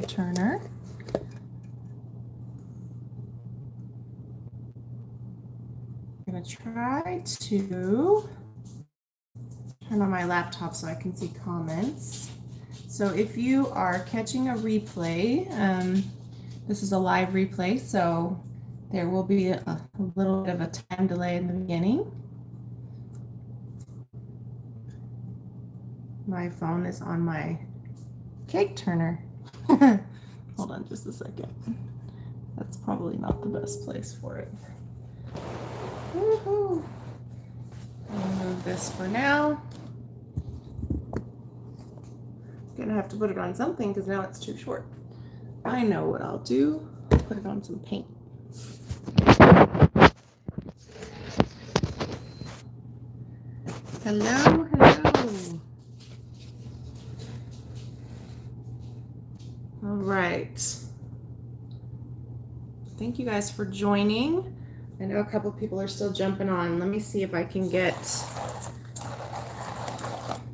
my turner. I'm going to try to turn on my laptop so I can see comments. So if you are catching a replay, this is a live replay, so there will be a little bit of a time delay in the beginning. My phone is on my cake turner. Hold on just a second. That's probably not the best place for it. Woohoo! I'll move this for now. Gonna have to put it on something because now it's too short. I know what I'll do. Put it on some paint. Hello, hello. All right. Thank you guys for joining. I know a couple people are still jumping on. Let me see if I can get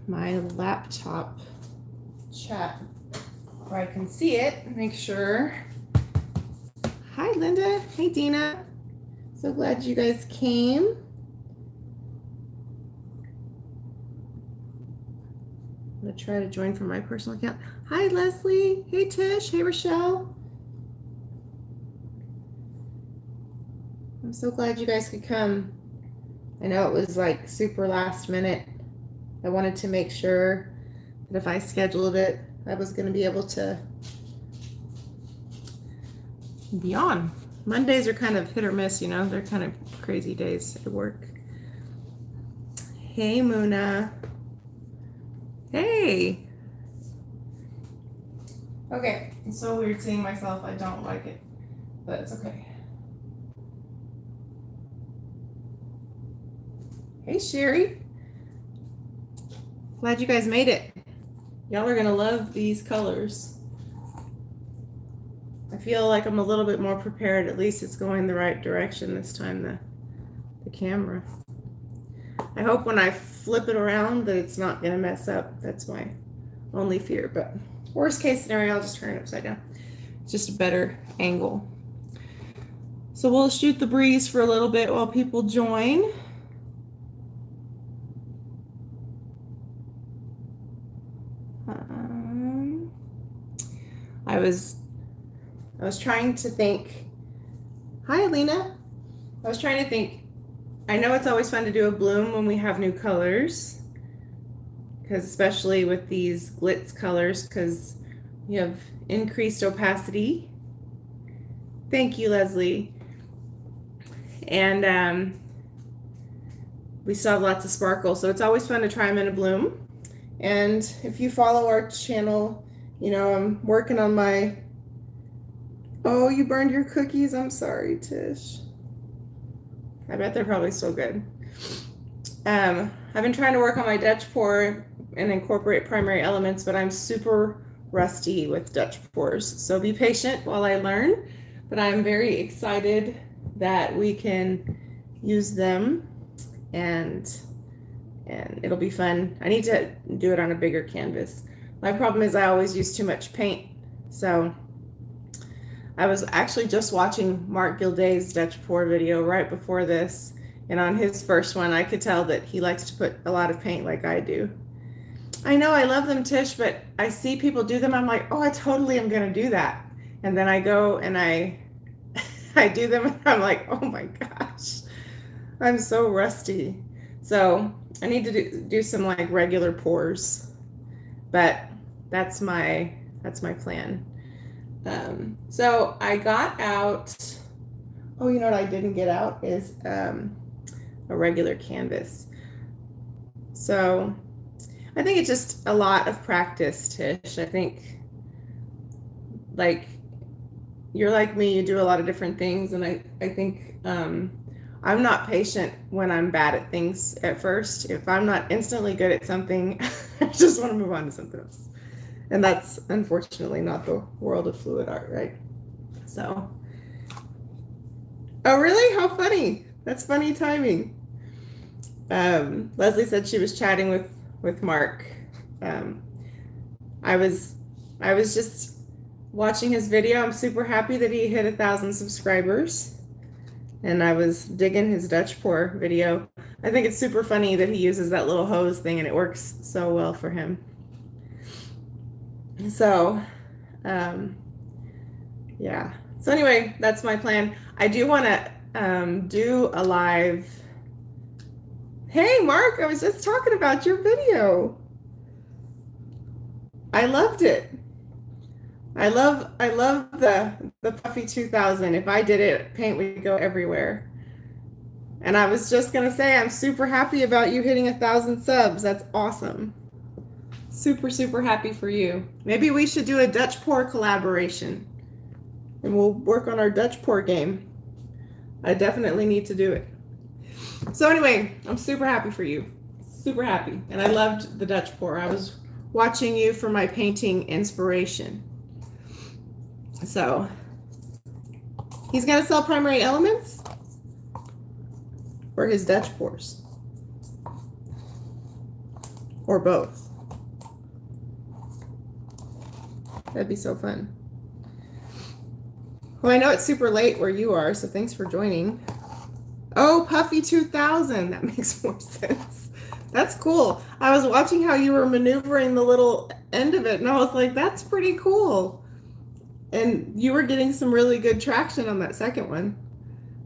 my laptop chat where I can see it. Make sure. Hi, Linda. Hey, Dina. So glad you guys came. I'm going to try to join from my personal account. Hi, Leslie. Hey, Tish. Hey, Rochelle. I'm so glad you guys could come. I know it was like super last minute. I wanted to make sure that if I scheduled it, I was going to be able to be on. Mondays are kind of hit or miss, you know, they're kind of crazy days at work. Hey, Muna. Hey. Okay, it's so weird seeing myself. I don't like it, but it's okay. Hey, Sherry. Glad you guys made it. Y'all are gonna love these colors. I feel like I'm a little bit more prepared. At least it's going the right direction this time, the camera. I hope when I flip it around that it's not gonna mess up. That's my only fear, but worst case scenario, I'll just turn it upside down. It's just a better angle. So we'll shoot the breeze for a little bit while people join. I was trying to think. Hi, Alina. I was trying to think. I know it's always fun to do a bloom when we have new colors, because especially with these glitz colors, because you have increased opacity. Thank you, Leslie. And we still have lots of sparkle, so it's always fun to try them in a bloom. And if you follow our channel, you know, I'm working on my... Oh, you burned your cookies? I'm sorry, Tish. I bet they're probably still good. I've been trying to work on my Dutch pour and incorporate primary elements, but I'm super rusty with Dutch pours. So be patient while I learn, but I'm very excited that we can use them and it'll be fun. I need to do it on a bigger canvas. My problem is I always use too much paint. So I was actually just watching Mark Gilday's Dutch pour video right before this. And on his first one, I could tell that he likes to put a lot of paint like I do. I know, I love them, Tish, but I see people do them. I'm like, oh, I totally am going to do that. And then I go and I do them and I'm like, oh my gosh, I'm so rusty. So I need to do some like regular pours, but that's my plan. So I got out, oh, you know what I didn't get out is a regular canvas. So I think it's just a lot of practice, Tish. I think, like, you're like me, you do a lot of different things, and I think I'm not patient when I'm bad at things at first. If I'm not instantly good at something, I just want to move on to something else. And that's unfortunately not the world of fluid art, right? So, oh really? How funny. That's funny timing. Leslie said she was chatting with Mark. I was just watching his video. I'm super happy that he hit 1,000 subscribers. And I was digging his Dutch pour video. I think it's super funny that he uses that little hose thing and it works so well for him. So, yeah. So anyway, that's my plan. I do want to do a live. Hey, Mark, I was just talking about your video. I loved it. I love the Puffy 2000. If I did it, paint would go everywhere. And I was just gonna say, I'm super happy about you hitting 1,000 subs. That's awesome. Super, super happy for you. Maybe we should do a Dutch pour collaboration and we'll work on our Dutch pour game. I definitely need to do it. So anyway, I'm super happy for you. Super happy. And I loved the Dutch pour. I was watching you for my painting inspiration. So he's going to sell primary elements or his Dutch pours or both. That'd be so fun. Well, I know it's super late where you are, so thanks for joining. Oh, Puffy 2000. That makes more sense. That's cool. I was watching how you were maneuvering the little end of it, and I was like, that's pretty cool. And you were getting some really good traction on that second one.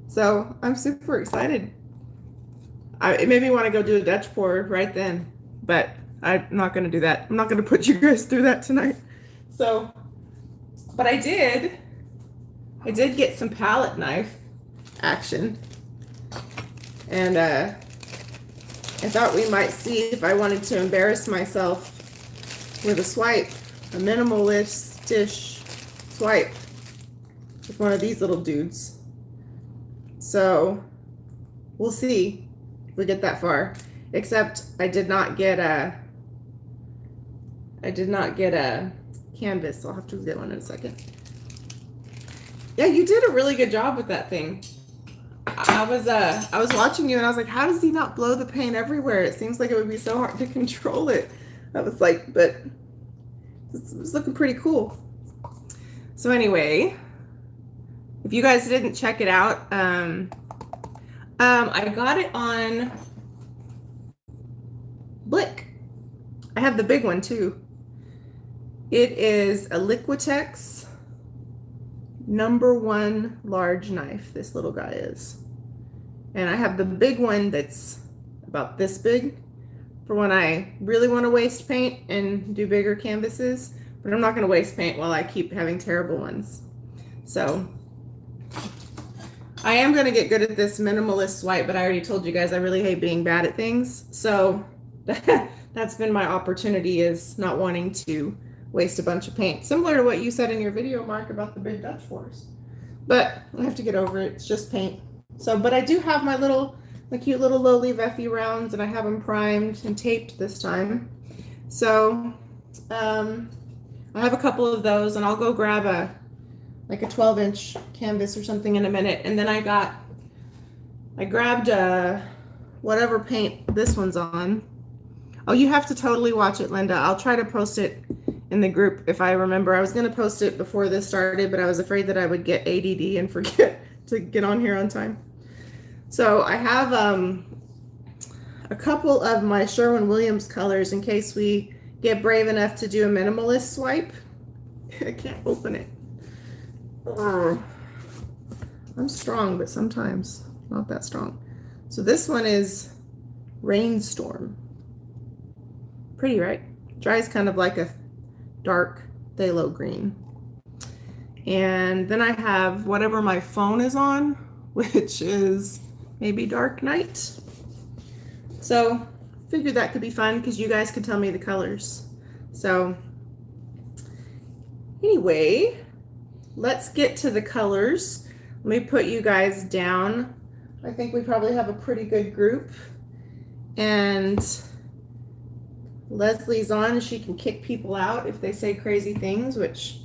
So I'm super excited. It made me want to go do a Dutch pour right then, but I'm not going to do that. I'm not going to put you guys through that tonight. So, but I did get some palette knife action. And I thought we might see if I wanted to embarrass myself with a swipe, a minimalist-ish swipe with one of these little dudes. So we'll see if we get that far. Except I did not get a canvas. I'll have to get one in a second. Yeah, you did a really good job with that thing. I was watching you and I was like, how does he not blow the paint everywhere? It seems like it would be so hard to control it. I was like, but it's looking pretty cool. So anyway, if you guys didn't check it out, I got it on Blick. I have the big one too. It is a Liquitex #1 large knife, this little guy is. And I have the big one that's about this big for when I really want to waste paint and do bigger canvases, but I'm not going to waste paint while I keep having terrible ones. So I am going to get good at this minimalist swipe, but I already told you guys I really hate being bad at things. So that's been my opportunity, is not wanting to waste a bunch of paint. Similar to what you said in your video, Mark, about the big Dutch pours. But I have to get over it. It's just paint. So, but I do have my cute little lowly Veffy rounds, and I have them primed and taped this time. So I have a couple of those, and I'll go grab a 12-inch canvas or something in a minute. And then I grabbed whatever paint this one's on. Oh, you have to totally watch it, Linda. I'll try to post it in the group if I remember. I was going to post it before this started, but I was afraid that I would get ADD and forget to get on here on time. So I have a couple of my Sherwin-Williams colors in case we get brave enough to do a minimalist swipe. I can't open it. I'm strong, but sometimes not that strong. So this one is Rainstorm. Pretty, right? Dries kind of like a dark phthalo green. And then I have whatever my phone is on, which is maybe Dark Night. So figured that could be fun because you guys could tell me the colors. So anyway, let's get to the colors. Let me put you guys down. I think we probably have a pretty good group. And Leslie's on. She can kick people out if they say crazy things, which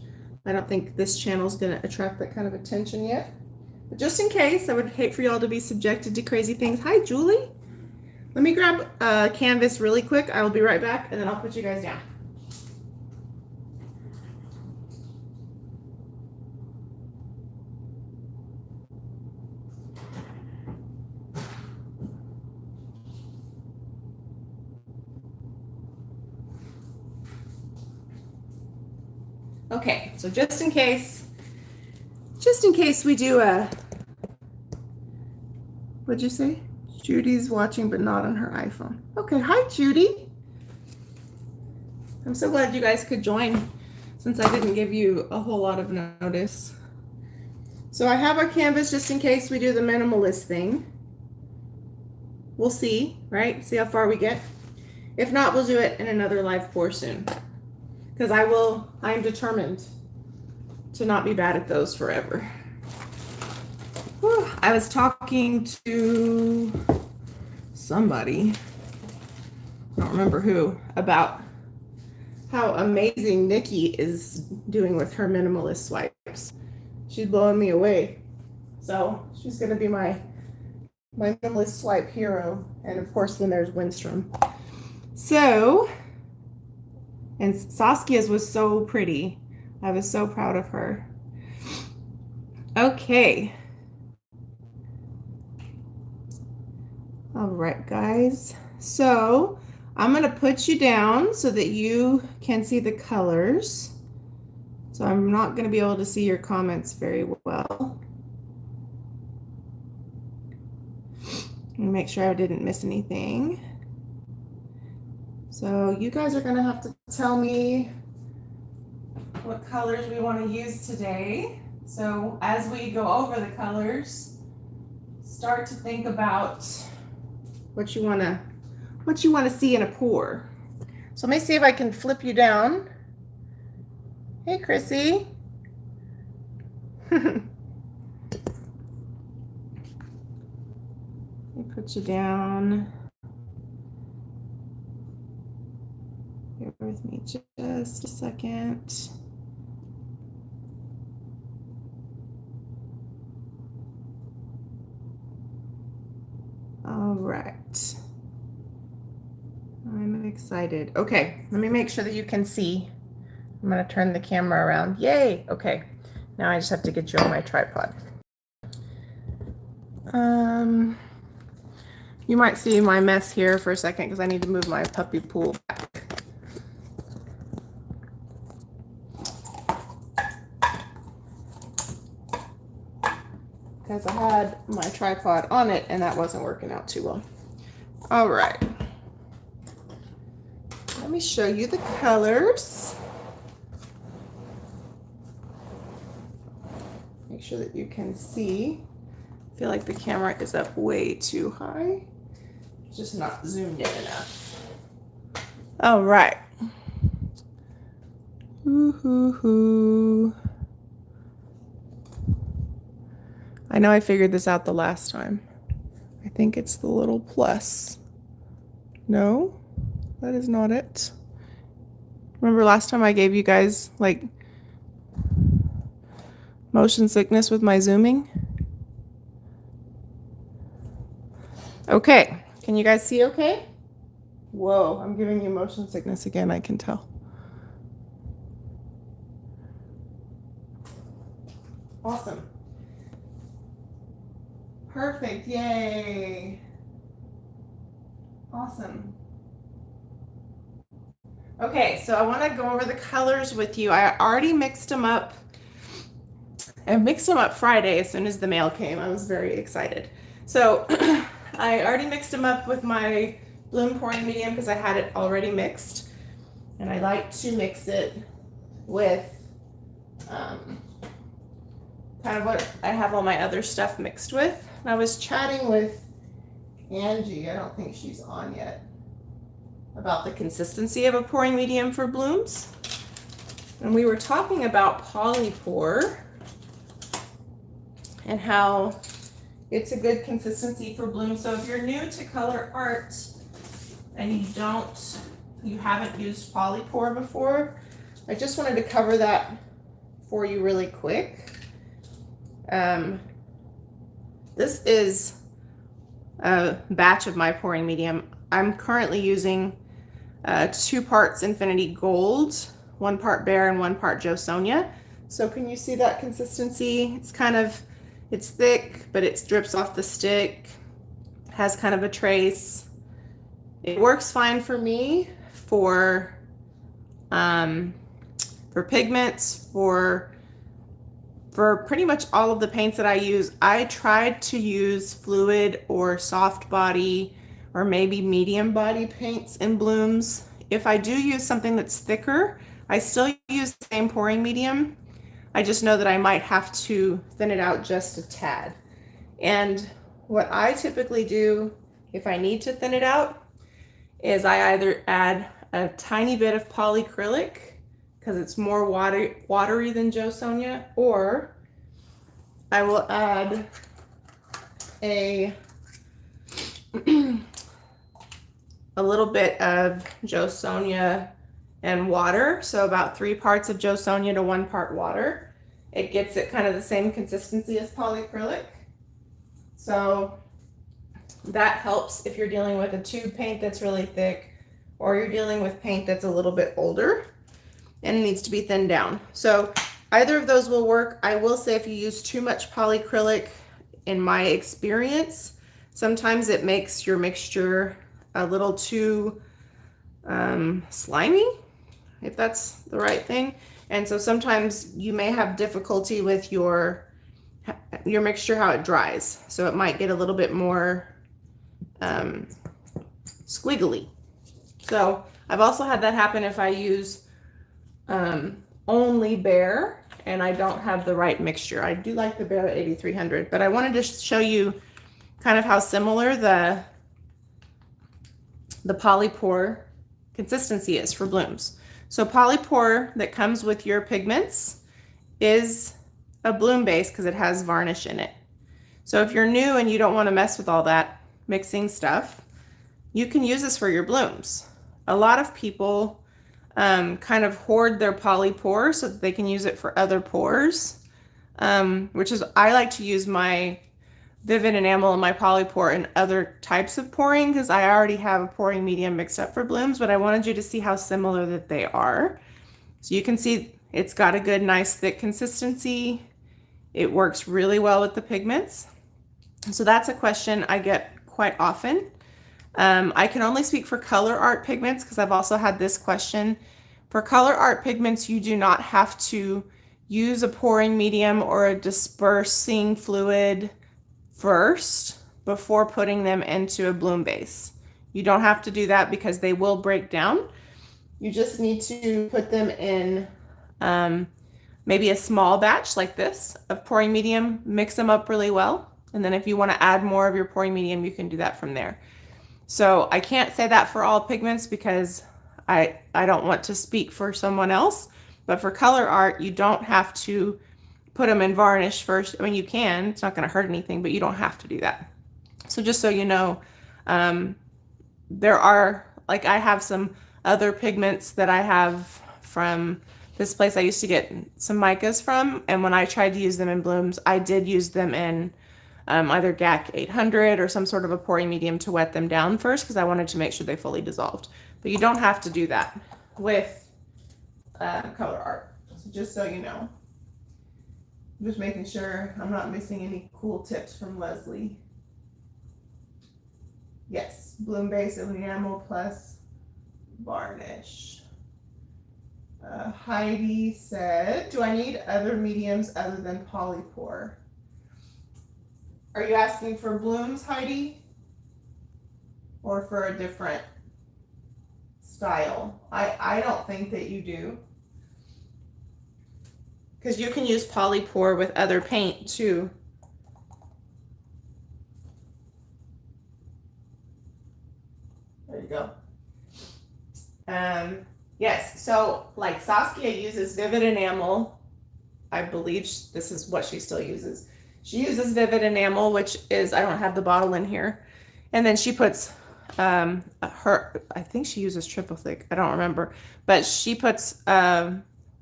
I don't think this channel is going to attract that kind of attention yet. But just in case, I would hate for y'all to be subjected to crazy things. Hi, Julie. Let me grab a canvas really quick. I will be right back, and then I'll put you guys down. Okay, so just in case we do a, what'd you say? Judy's watching but not on her iPhone. Okay, hi Judy. I'm so glad you guys could join since I didn't give you a whole lot of notice. So I have our canvas just in case we do the minimalist thing. We'll see, right? See how far we get. If not, we'll do it in another live pour soon. Because I'm determined to not be bad at those forever. Whew. I was talking to somebody, I don't remember who, about how amazing Nikki is doing with her minimalist swipes. She's blowing me away. So she's gonna be my minimalist swipe hero. And of course then there's Rainstorm. So, and Saskia's was so pretty. I was so proud of her. Okay. All right, guys. So I'm gonna put you down so that you can see the colors. So I'm not gonna be able to see your comments very well. Make sure I didn't miss anything. So you guys are gonna have to tell me what colors we want to use today. So as we go over the colors, start to think about what you want to see in a pour. So let me see if I can flip you down. Hey, Chrissy. Let me put you down. Bear with me just a second. All right. I'm excited. Okay, let me make sure that you can see. I'm going to turn the camera around. Yay! Okay, now I just have to get you on my tripod. You might see my mess here for a second because I need to move my puppy pool back. Because I had my tripod on it and that wasn't working out too well. All right. Let me show you the colors. Make sure that you can see. I feel like the camera is up way too high. It's just not zoomed in enough. All right. Ooh. I know I figured this out the last time. I think it's the little plus. No, that is not it. Remember last time I gave you guys like motion sickness with my zooming? Okay, can you guys see okay? Whoa, I'm giving you motion sickness again, I can tell. Awesome. Perfect, yay. Awesome. Okay, so I want to go over the colors with you. I already mixed them up. I mixed them up Friday as soon as the mail came. I was very excited. So I already mixed them up with my bloom pouring medium because I had it already mixed. And I like to mix it with kind of what I have all my other stuff mixed with. And I was chatting with Angie, I don't think she's on yet, about the consistency of a pouring medium for blooms. And we were talking about Polypore and how it's a good consistency for blooms. So if you're new to Colourarte and you haven't used Polypore before, I just wanted to cover that for you really quick. This is a batch of my pouring medium. I'm currently using 2 parts Infinity Gold, 1 part Pear and 1 part Jo Sonja. So can you see that consistency? It's thick, but it drips off the stick, has kind of a trace. It works fine for me for, because for pigments, for pretty much all of the paints that I use. I tried to use fluid or soft body or maybe medium body paints in blooms. If I do use something that's thicker, I still use the same pouring medium. I just know that I might have to thin it out just a tad. And what I typically do if I need to thin it out is I either add a tiny bit of polyacrylic because it's more watery than Joe Sonia, or I will add a little bit of Joe Sonia and water, so about 3 parts of Joe Sonia to 1 part water. It gets it kind of the same consistency as polyacrylic. So that helps if you're dealing with a tube paint that's really thick, or you're dealing with paint that's a little bit older and needs to be thinned down. So either of those will work. I will say if you use too much polyacrylic, in my experience, sometimes it makes your mixture a little too slimy, if that's the right thing. And so sometimes you may have difficulty with your mixture, how it dries. So it might get a little bit more squiggly. So I've also had that happen if I use only Bear and I don't have the right mixture. I do like the Bear at 8300, but I wanted to show you kind of how similar the Polypore consistency is for blooms. So Polypore that comes with your pigments is a bloom base because it has varnish in it. So if you're new and you don't want to mess with all that mixing stuff, you can use this for your blooms. A lot of people kind of hoard their Polypore so that they can use it for other pours, which is, I like to use my Vivid Enamel and my Polypore in other types of pouring because I already have a pouring medium mixed up for blooms, but I wanted you to see how similar that they are. So you can see it's got a good, nice, thick consistency. It works really well with the pigments. So that's a question I get quite often. I can only speak for Colourarte pigments because I've also had this question. For Colourarte pigments, you do not have to use a pouring medium or a dispersing fluid first before putting them into a bloom base. You don't have to do that because they will break down. You just need to put them in maybe a small batch like this of pouring medium, mix them up really well, and then if you want to add more of your pouring medium, you can do that from there. So I can't say that for all pigments because I don't want to speak for someone else, but for Colourarte, you don't have to put them in varnish first. I mean, you can, it's not going to hurt anything, but you don't have to do that. So just so you know, there are, like, I have some other pigments that I have from this place I used to get some micas from, and when I tried to use them in blooms, I did use them in either GAC 800 or some sort of a pouring medium to wet them down first because I wanted to make sure they fully dissolved. But you don't have to do that with Colourarte, so just so you know. I'm just making sure I'm not missing any cool tips from Leslie. Yes, bloom base of enamel plus varnish. Heidi said, do I need other mediums other than Polypore? Are you asking for blooms, Heidi? Or for a different style? I don't think that you do. Because you can use Polypore with other paint too. There you go. Yes, so like Saskia uses Vivid Enamel. I believe this is what she still uses. She uses Vivid Enamel, which is, I don't have the bottle in here. And then she puts I think she uses triple thick. I don't remember. But she puts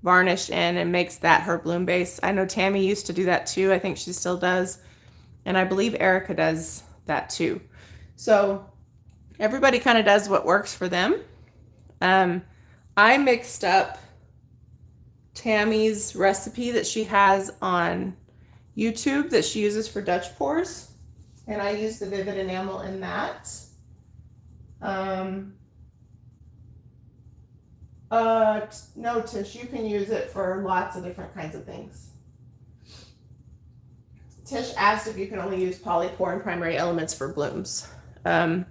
varnish in and makes that her bloom base. I know Tammy used to do that too. I think she still does. And I believe Erica does that too. So everybody kind of does what works for them. I mixed up Tammy's recipe that she has on YouTube that she uses for Dutch pours, and I use the Vivid Enamel in that. No, Tish, you can use it for lots of different kinds of things. Tish asked if you can only use Polypore and primary elements for blooms. And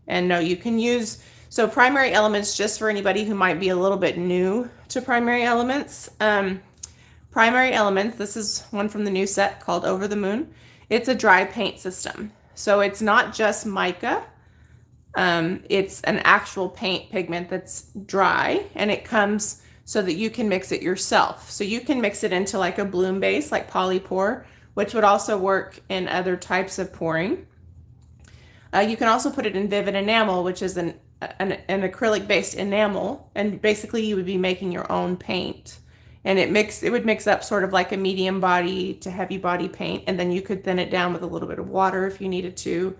no, you can use, so primary elements, just for anybody who might be a little bit new to primary elements. Primary elements, this is one from the new set called Over the Moon. It's a dry paint system. So it's not just mica. It's an actual paint pigment that's dry, and it comes so that you can mix it yourself. So you can mix it into like a bloom base like Polypore, which would also work in other types of pouring. You can also put it in vivid enamel, which is an acrylic based enamel, and basically you would be making your own paint. And it would mix up sort of like a medium body to heavy body paint, and then you could thin it down with a little bit of water if you needed to.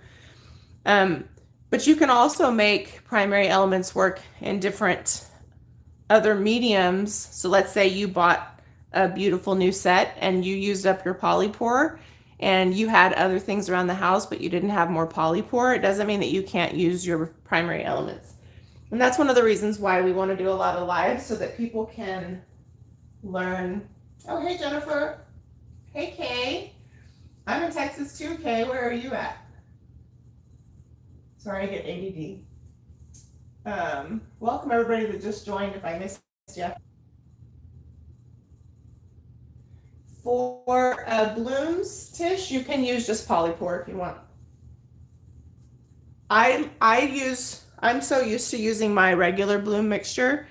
But you can also make primary elements work in different other mediums. So let's say you bought a beautiful new set and you used up your Polypore and you had other things around the house, but you didn't have more Polypore. It doesn't mean that you can't use your primary elements. And that's one of the reasons why we want to do a lot of lives, so that people can learn. Oh, hey, Jennifer. Hey, Kay. I'm in Texas too, Kay. Where are you at? Sorry, I get ADD. Welcome everybody that just joined if I missed you. For blooms, Tish, you can use just Polypore if you want. I'm so used to using my regular bloom mixture.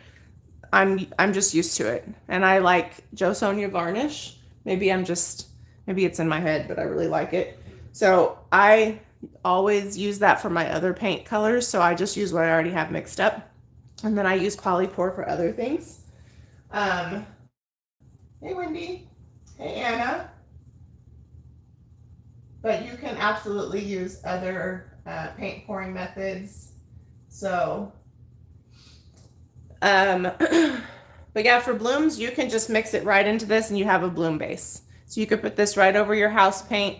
I'm just used to it. And I like Jo Sonia varnish. Maybe it's in my head, but I really like it. So I always use that for my other paint colors. So I just use what I already have mixed up. And then I use Polypore for other things. Hey, Wendy. Hey, Anna. But you can absolutely use other paint pouring methods. So, but yeah, for blooms, you can just mix it right into this and you have a bloom base. So you could put this right over your house paint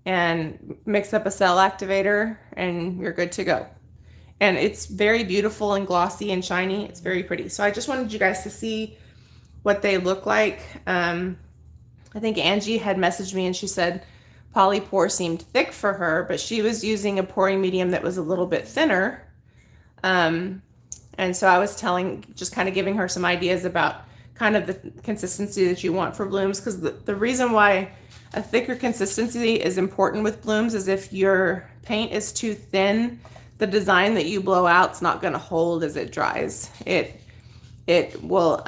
and mix up a cell activator and you're good to go. And it's very beautiful and glossy and shiny. It's very pretty. So I just wanted you guys to see what they look like. I think Angie had messaged me and she said Polypore seemed thick for her, but she was using a pouring medium that was a little bit thinner. And so I was just kind of giving her some ideas about kind of the consistency that you want for blooms, because the reason why a thicker consistency is important with blooms is if your paint is too thin, the design that you blow out is not going to hold as it dries. It will,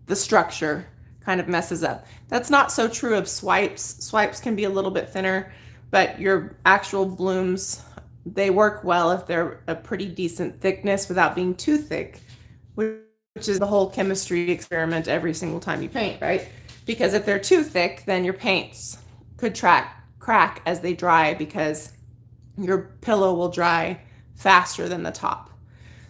the structure kind of messes up. That's not so true of swipes. Swipes can be a little bit thinner, but your actual blooms, they work well if they're a pretty decent thickness without being too thick, which is the whole chemistry experiment every single time you paint, right? Because if they're too thick, then your paints could crack as they dry, because your pillow will dry faster than the top.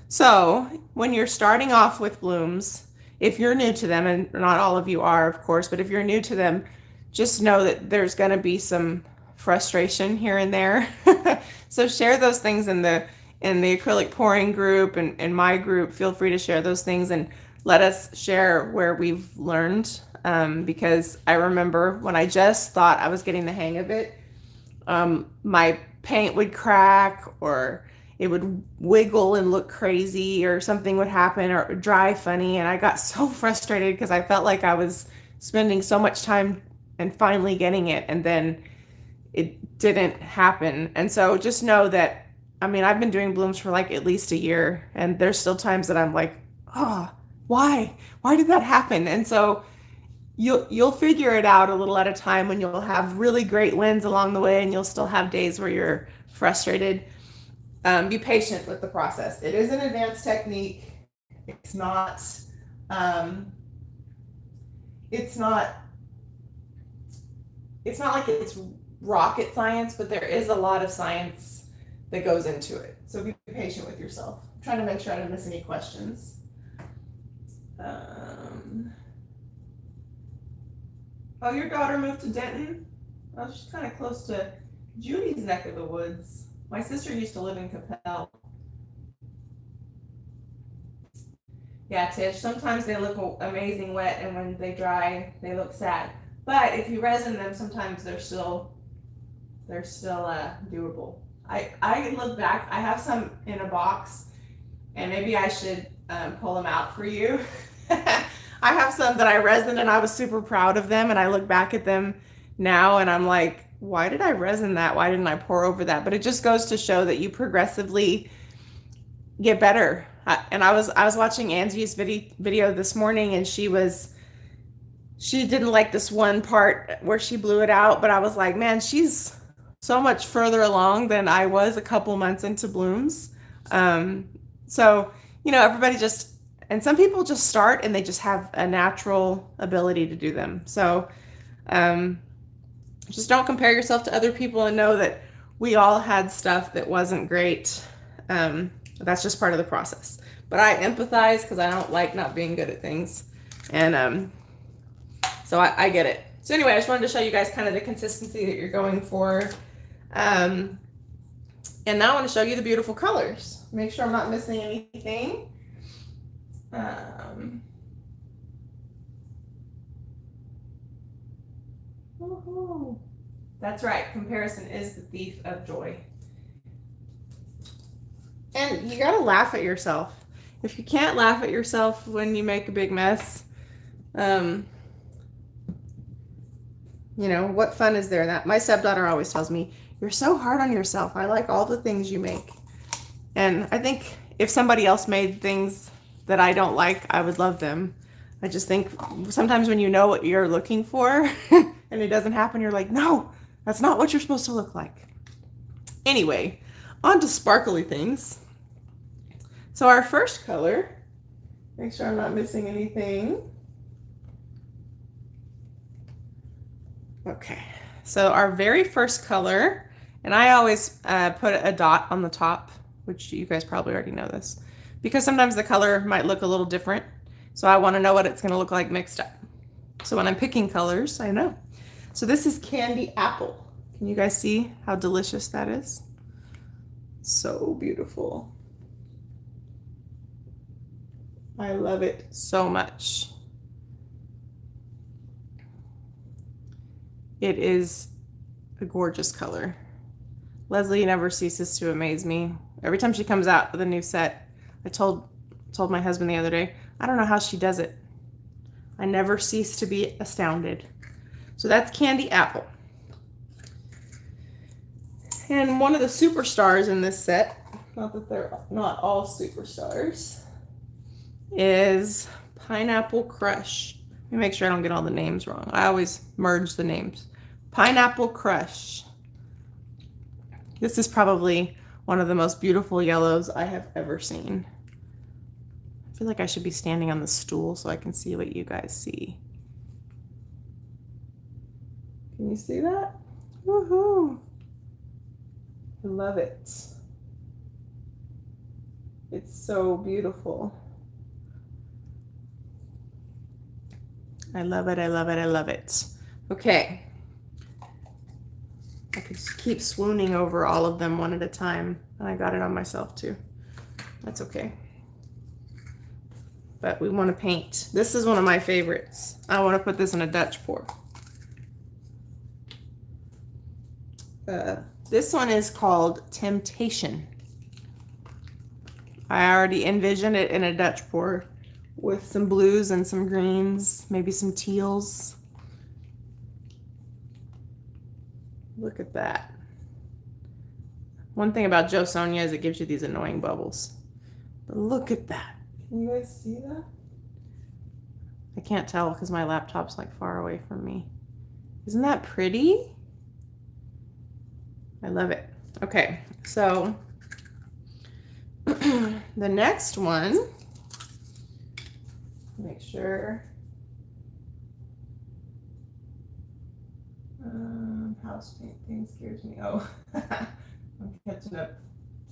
So when you're starting off with blooms, if you're new to them, and not all of you are, of course, but if you're new to them, just know that there's going to be some frustration here and there. So share those things in the acrylic pouring group and in my group. Feel free to share those things and let us share where we've learned. Because I remember when I just thought I was getting the hang of it, my paint would crack, or it would wiggle and look crazy, or something would happen, or dry funny. And I got so frustrated because I felt like I was spending so much time and finally getting it, and then it didn't happen. And so just know that, I mean, I've been doing blooms for like at least a year, and there's still times that I'm like, oh, why did that happen? And so you'll figure it out a little at a time, when you'll have really great wins along the way, and you'll still have days where you're frustrated. Be patient with the process. It is an advanced technique. It's not like it's rocket science, but there is a lot of science that goes into it. So be patient with yourself. I'm trying to make sure I don't miss any questions. Oh, your daughter moved to Denton? Oh, she's kind of close to Judy's neck of the woods. My sister used to live in Capel. Yeah, Tish, sometimes they look amazing wet, and when they dry, they look sad. But if you resin them, sometimes they're still doable. I look back, I have some in a box, and maybe I should pull them out for you. I have some that I resined and I was super proud of them, and I look back at them now and I'm like, why did I resin that? Why didn't I pour over that? But it just goes to show that you progressively get better. And I was watching Angie's video this morning, and she didn't like this one part where she blew it out, but I was like, man, she's so much further along than I was a couple months into blooms. So, you know, everybody and some people just start and they just have a natural ability to do them. So just don't compare yourself to other people, and know that we all had stuff that wasn't great. That's just part of the process. But I empathize because I don't like not being good at things. And so I get it. So anyway, I just wanted to show you guys kind of the consistency that you're going for. And now I want to show you the beautiful colors. Make sure I'm not missing anything. That's right. Comparison is the thief of joy. And you got to laugh at yourself. If you can't laugh at yourself when you make a big mess, you know, what fun is there in that? My stepdaughter always tells me, you're so hard on yourself. I like all the things you make. And I think if somebody else made things that I don't like, I would love them. I just think sometimes when you know what you're looking for and it doesn't happen, you're like, no, that's not what you're supposed to look like. Anyway, on to sparkly things. So our first color, make sure I'm not missing anything. Okay, so our very first color, and I always put a dot on the top, which you guys probably already know this, because sometimes the color might look a little different. So I want to know what it's going to look like mixed up. So when I'm picking colors, I know. So this is Candy Apple. Can you guys see how delicious that is? So beautiful. I love it so much. It is a gorgeous color. Leslie never ceases to amaze me. Every time she comes out with a new set, I told my husband the other day, I don't know how she does it. I never cease to be astounded. So that's Candy Apple. And one of the superstars in this set, not that they're not all superstars, is Pineapple Crush. Let me make sure I don't get all the names wrong. I always merge the names. Pineapple Crush. This is probably one of the most beautiful yellows I have ever seen. I feel like I should be standing on the stool so I can see what you guys see. Can you see that? Woohoo! I love it. It's so beautiful. I love it, I love it, I love it. Okay. I could keep swooning over all of them one at a time, and I got it on myself too. That's okay. But we want to paint. This is one of my favorites. I want to put this in a Dutch pour. This one is called Temptation. I already envisioned it in a Dutch pour with some blues and some greens, maybe some teals. Look at that. One thing about Joe Sonia is it gives you these annoying bubbles. But look at that. Can you guys see that? I can't tell because my laptop's like far away from me. Isn't that pretty? I love it. Okay, so the next one, make sure, house painting scares me. Oh, I'm catching up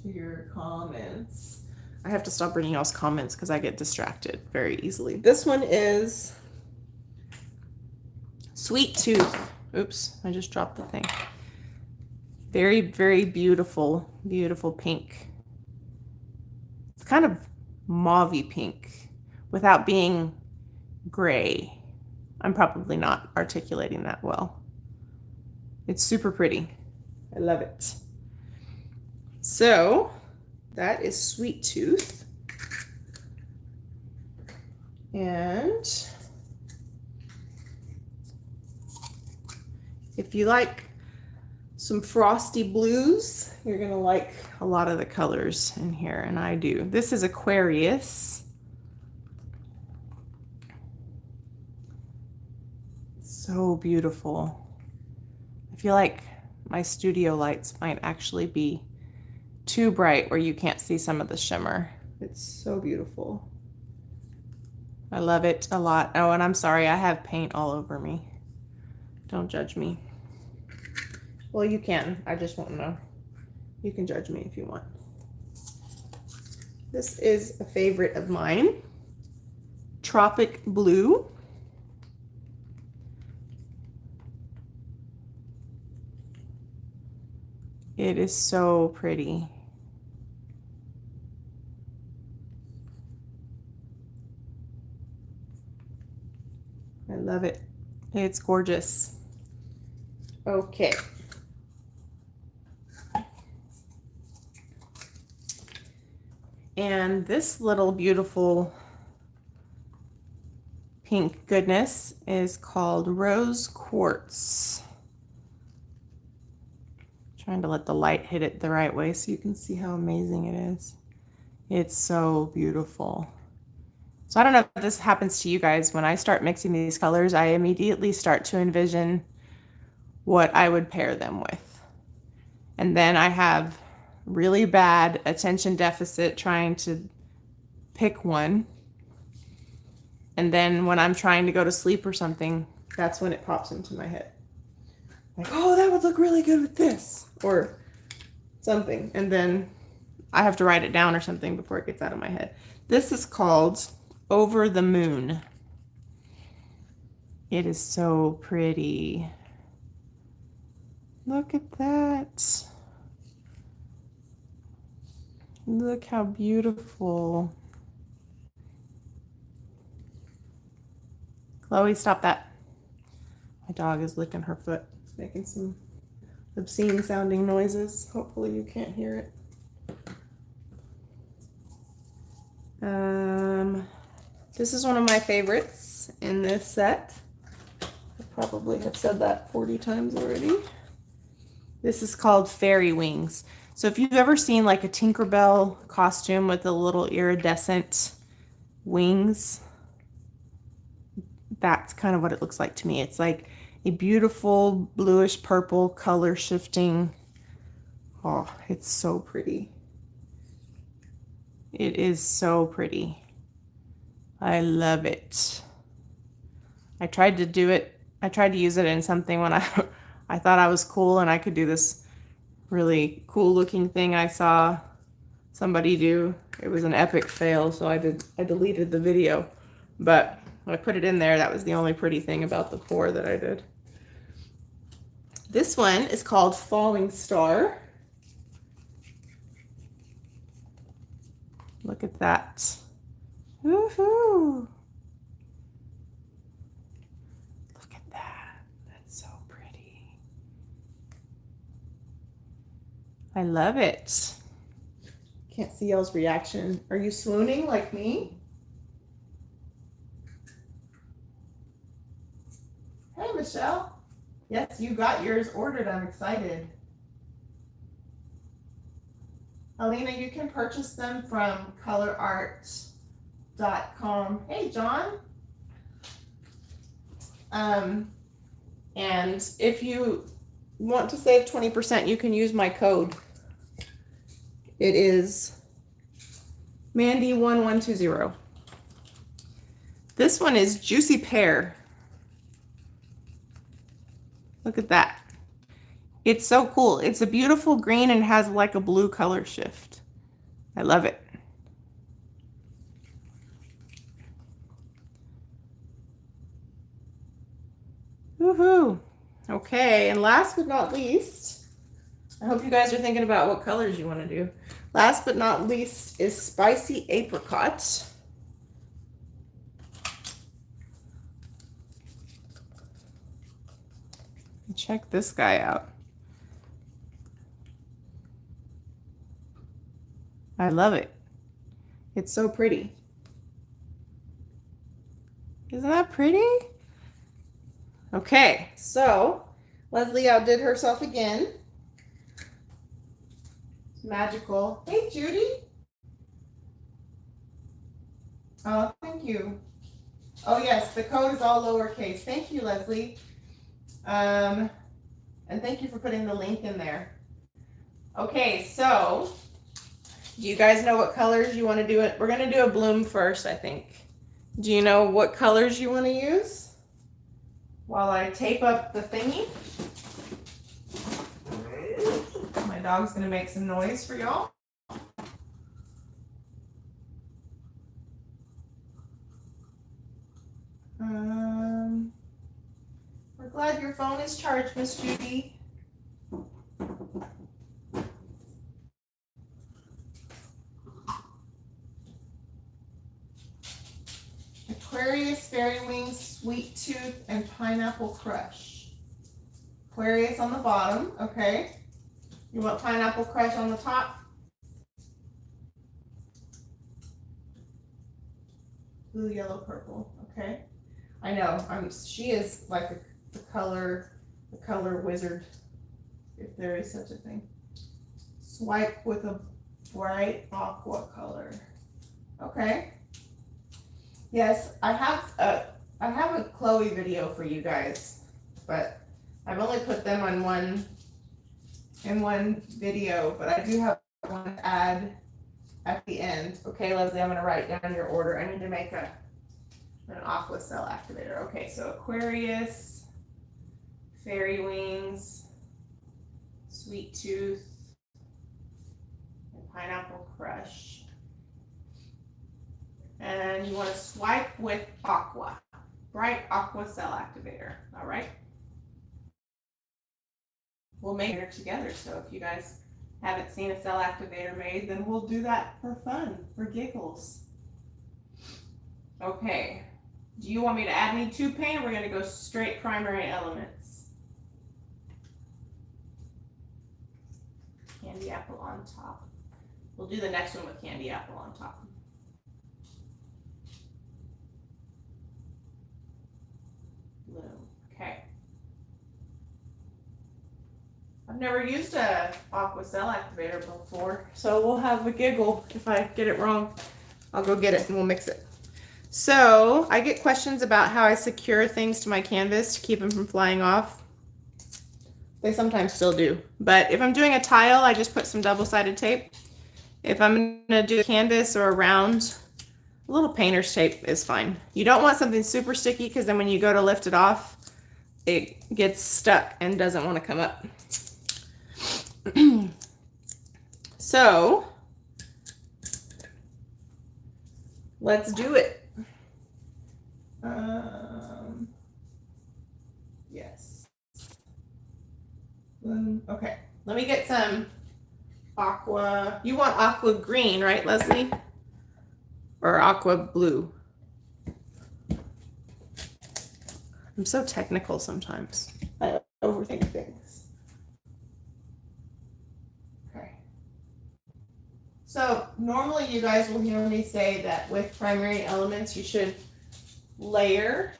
to your comments. I have to stop reading y'all's comments because I get distracted very easily. This one is Sweet Tooth. Oops, I just dropped the thing. Very, very beautiful, beautiful pink. It's kind of mauvey pink without being gray. I'm probably not articulating that well. It's super pretty. I love it. So that is Sweet Tooth. And if you like some frosty blues, you're gonna like a lot of the colors in here, and I do. This is Aquarius. So beautiful. I feel like my studio lights might actually be too bright where you can't see some of the shimmer. It's so beautiful. I love it a lot. Oh, and I'm sorry, I have paint all over me. Don't judge me. Well, you can. I just won't know. You can judge me if you want. This is a favorite of mine. Tropic Blue. It is so pretty. I love it. It's gorgeous. Okay. And this little beautiful pink goodness is called Rose Quartz. Trying to let the light hit it the right way so you can see how amazing it is. It's so beautiful. So I don't know if this happens to you guys. When I start mixing these colors, I immediately start to envision what I would pair them with. And then I have really bad attention deficit trying to pick one. And then when I'm trying to go to sleep or something, that's when it pops into my head. Like, oh, that would look really good with this or something. And then I have to write it down or something before it gets out of my head. This is called Over the Moon. It is so pretty. Look at that. Look how beautiful. Chloe, stop that. My dog is licking her foot, making some obscene sounding noises. Hopefully you can't hear it. This is one of my favorites in this set. I probably have said that 40 times already. This is called Fairy Wings. So if you've ever seen like a Tinkerbell costume with the little iridescent wings, that's kind of what it looks like to me. It's like a beautiful bluish purple color shifting. Oh, it's so pretty. It is so pretty. I love it. I tried to do it. I tried to use it in something when I thought I was cool and I could do this really cool looking thing I saw somebody do. It was an epic fail, so I deleted the video. But when I put it in there, that was the only pretty thing about the pour that I did. This one is called Falling Star. Look at that. Woohoo! Look at that. That's so pretty. I love it. Can't see y'all's reaction. Are you swooning like me? Hey, Michelle. Yes, you got yours ordered. I'm excited. Alina, you can purchase them from Colourarte.com. Hey, John. And if you want to save 20%, you can use my code. It is Mandy1120. This one is Juicy Pear. Look at that. It's so cool. It's a beautiful green and has like a blue color shift. I love it. Woohoo. Okay, and last but not least, I hope you guys are thinking about what colors you want to do. Last but not least is Spicy Apricot. Check this guy out. I love it. It's so pretty. Isn't that pretty? Okay, so Leslie outdid herself again. It's magical. Hey, Judy. Oh, thank you. Oh, yes, the code is all lowercase. Thank you, Leslie. And thank you for putting the link in there. Okay, so do you guys know what colors you want to do it? We're going to do a bloom first, I think. Do you know what colors you want to use? While I tape up the thingy. My dog's going to make some noise for y'all. We're glad your phone is charged, Miss Judy. Aquarius, Fairy Wings, Sweet Tooth, and Pineapple Crush. Aquarius on the bottom, okay. You want Pineapple Crush on the top? Blue, yellow, purple, okay. I know, she is like the color wizard, if there is such a thing. Swipe with a bright aqua color. Okay. Yes, I have a Chloe video for you guys, but I've only put them on one video, but I do have one to add at the end. Okay, Leslie, I'm gonna write down your order. I need to make an aqua cell activator. Okay, so Aquarius, Fairy Wings, Sweet Tooth, and Pineapple Crush. And you want to swipe with aqua, bright aqua cell activator. All right. We'll make it together. So if you guys haven't seen a cell activator made, then we'll do that for fun, for giggles. Okay. Do you want me to add any tube paint, or we're going to go straight primary elements? Candy apple on top. We'll do the next one with candy apple on top. Okay. I've never used a aqua cell activator before, so we'll have a giggle if I get it wrong. I'll go get it and we'll mix it. So I get questions about how I secure things to my canvas to keep them from flying off. They sometimes still do, but if I'm doing a tile, I just put some double-sided tape. If I'm gonna do a canvas or a round, a little painter's tape is fine. You don't want something super sticky, because then when you go to lift it off, it gets stuck and doesn't want to come up. So let's do it. Yes. Okay, let me get some aqua. You want aqua green, right, Leslie? Or aqua blue? I'm so technical sometimes. I overthink things. Okay. So normally you guys will hear me say that with primary elements you should layer.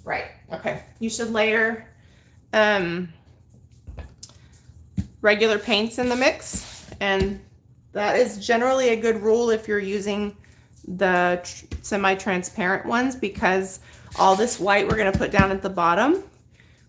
Right, okay. You should layer regular paints in the mix, and that is generally a good rule if you're using the semi-transparent ones, because all this white we're going to put down at the bottom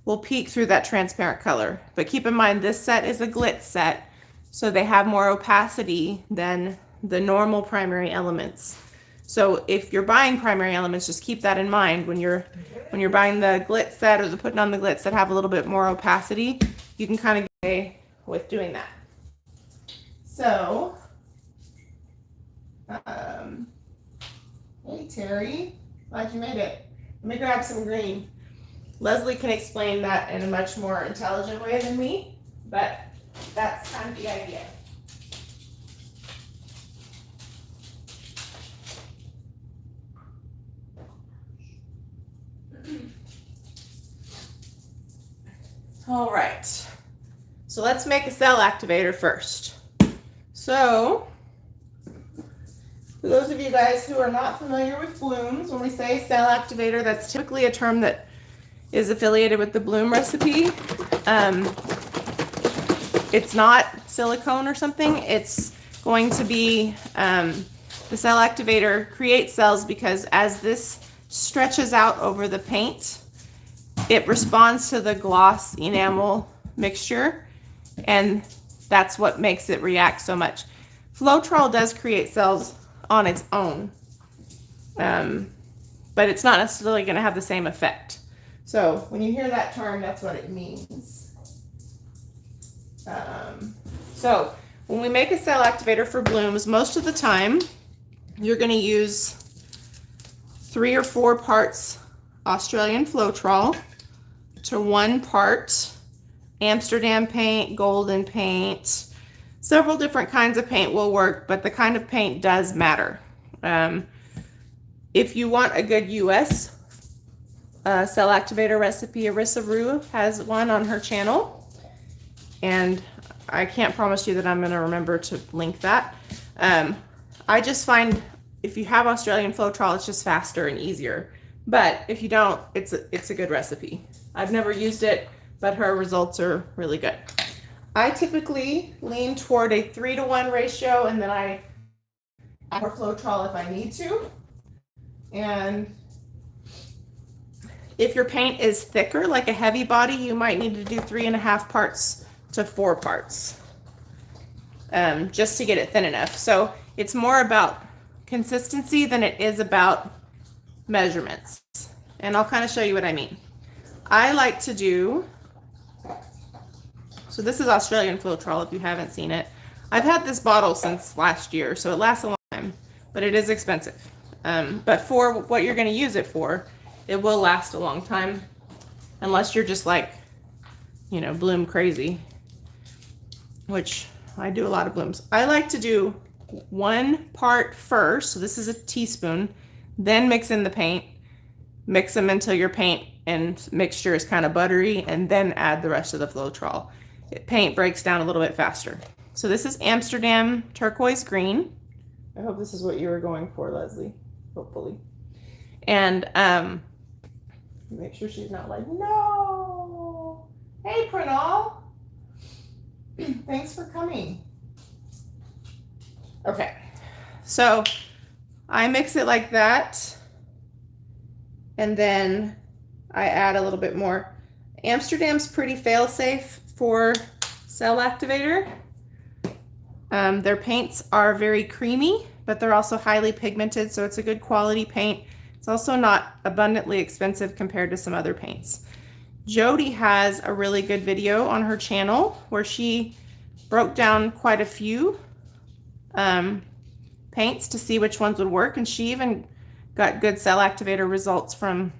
will peek through that transparent color. But keep in mind, this set is a glitz set, so they have more opacity than the normal primary elements. So if you're buying primary elements, just keep that in mind when you're buying the glitz set or putting on the glitz that have a little bit more opacity. You can kind of get away with doing that. So, hey Terry, glad you made it. Let me grab some green. Leslie can explain that in a much more intelligent way than me, but that's kind of the idea. All right, so let's make a cell activator first. So for those of you guys who are not familiar with blooms, when we say cell activator, that's typically a term that is affiliated with the bloom recipe. It's not silicone or something. It's going to be, the cell activator creates cells because as this stretches out over the paint, it responds to the gloss enamel mixture, and that's what makes it react so much. Floetrol does create cells on its own, but it's not necessarily going to have the same effect. So when you hear that term, that's what it means. So when we make a cell activator for blooms, most of the time you're going to use 3 or 4 parts Australian Floetrol to 1 part Amsterdam paint, golden paint. Several different kinds of paint will work, but the kind of paint does matter. If you want a good US cell activator recipe, Arissa Rue has one on her channel, and I can't promise you that I'm going to remember to link that. I just find if you have Australian Floetrol, it's just faster and easier. But if you don't, it's a good recipe. I've never used it, but her results are really good. I typically lean toward a 3-to-1 ratio, and then I add more Floetrol if I need to. And if your paint is thicker, like a heavy body, you might need to do 3.5 parts to 4 parts, just to get it thin enough. So it's more about consistency than it is about measurements. And I'll kind of show you what I mean. I like to do, so this is Australian Floetrol if you haven't seen it. I've had this bottle since last year, so it lasts a long time, but it is expensive. But for what you're going to use it for, it will last a long time, unless you're just like, you know, bloom crazy, which I do a lot of blooms. I like to do 1 part first, so this is a teaspoon, then mix in the paint, mix them until your paint and mixture is kind of buttery, and then add the rest of the Floetrol. Paint breaks down a little bit faster. So this is Amsterdam turquoise green. I hope this is what you were going for, Leslie, hopefully. And make sure she's not like, no. Hey, Pranal. Thanks for coming. Okay, so I mix it like that, and then I add a little bit more. Amsterdam's pretty fail-safe for cell activator. Their paints are very creamy, but they're also highly pigmented, so it's a good quality paint. It's also not abundantly expensive compared to some other paints. Jody has a really good video on her channel where she broke down quite a few paints to see which ones would work, and she even got good cell activator results from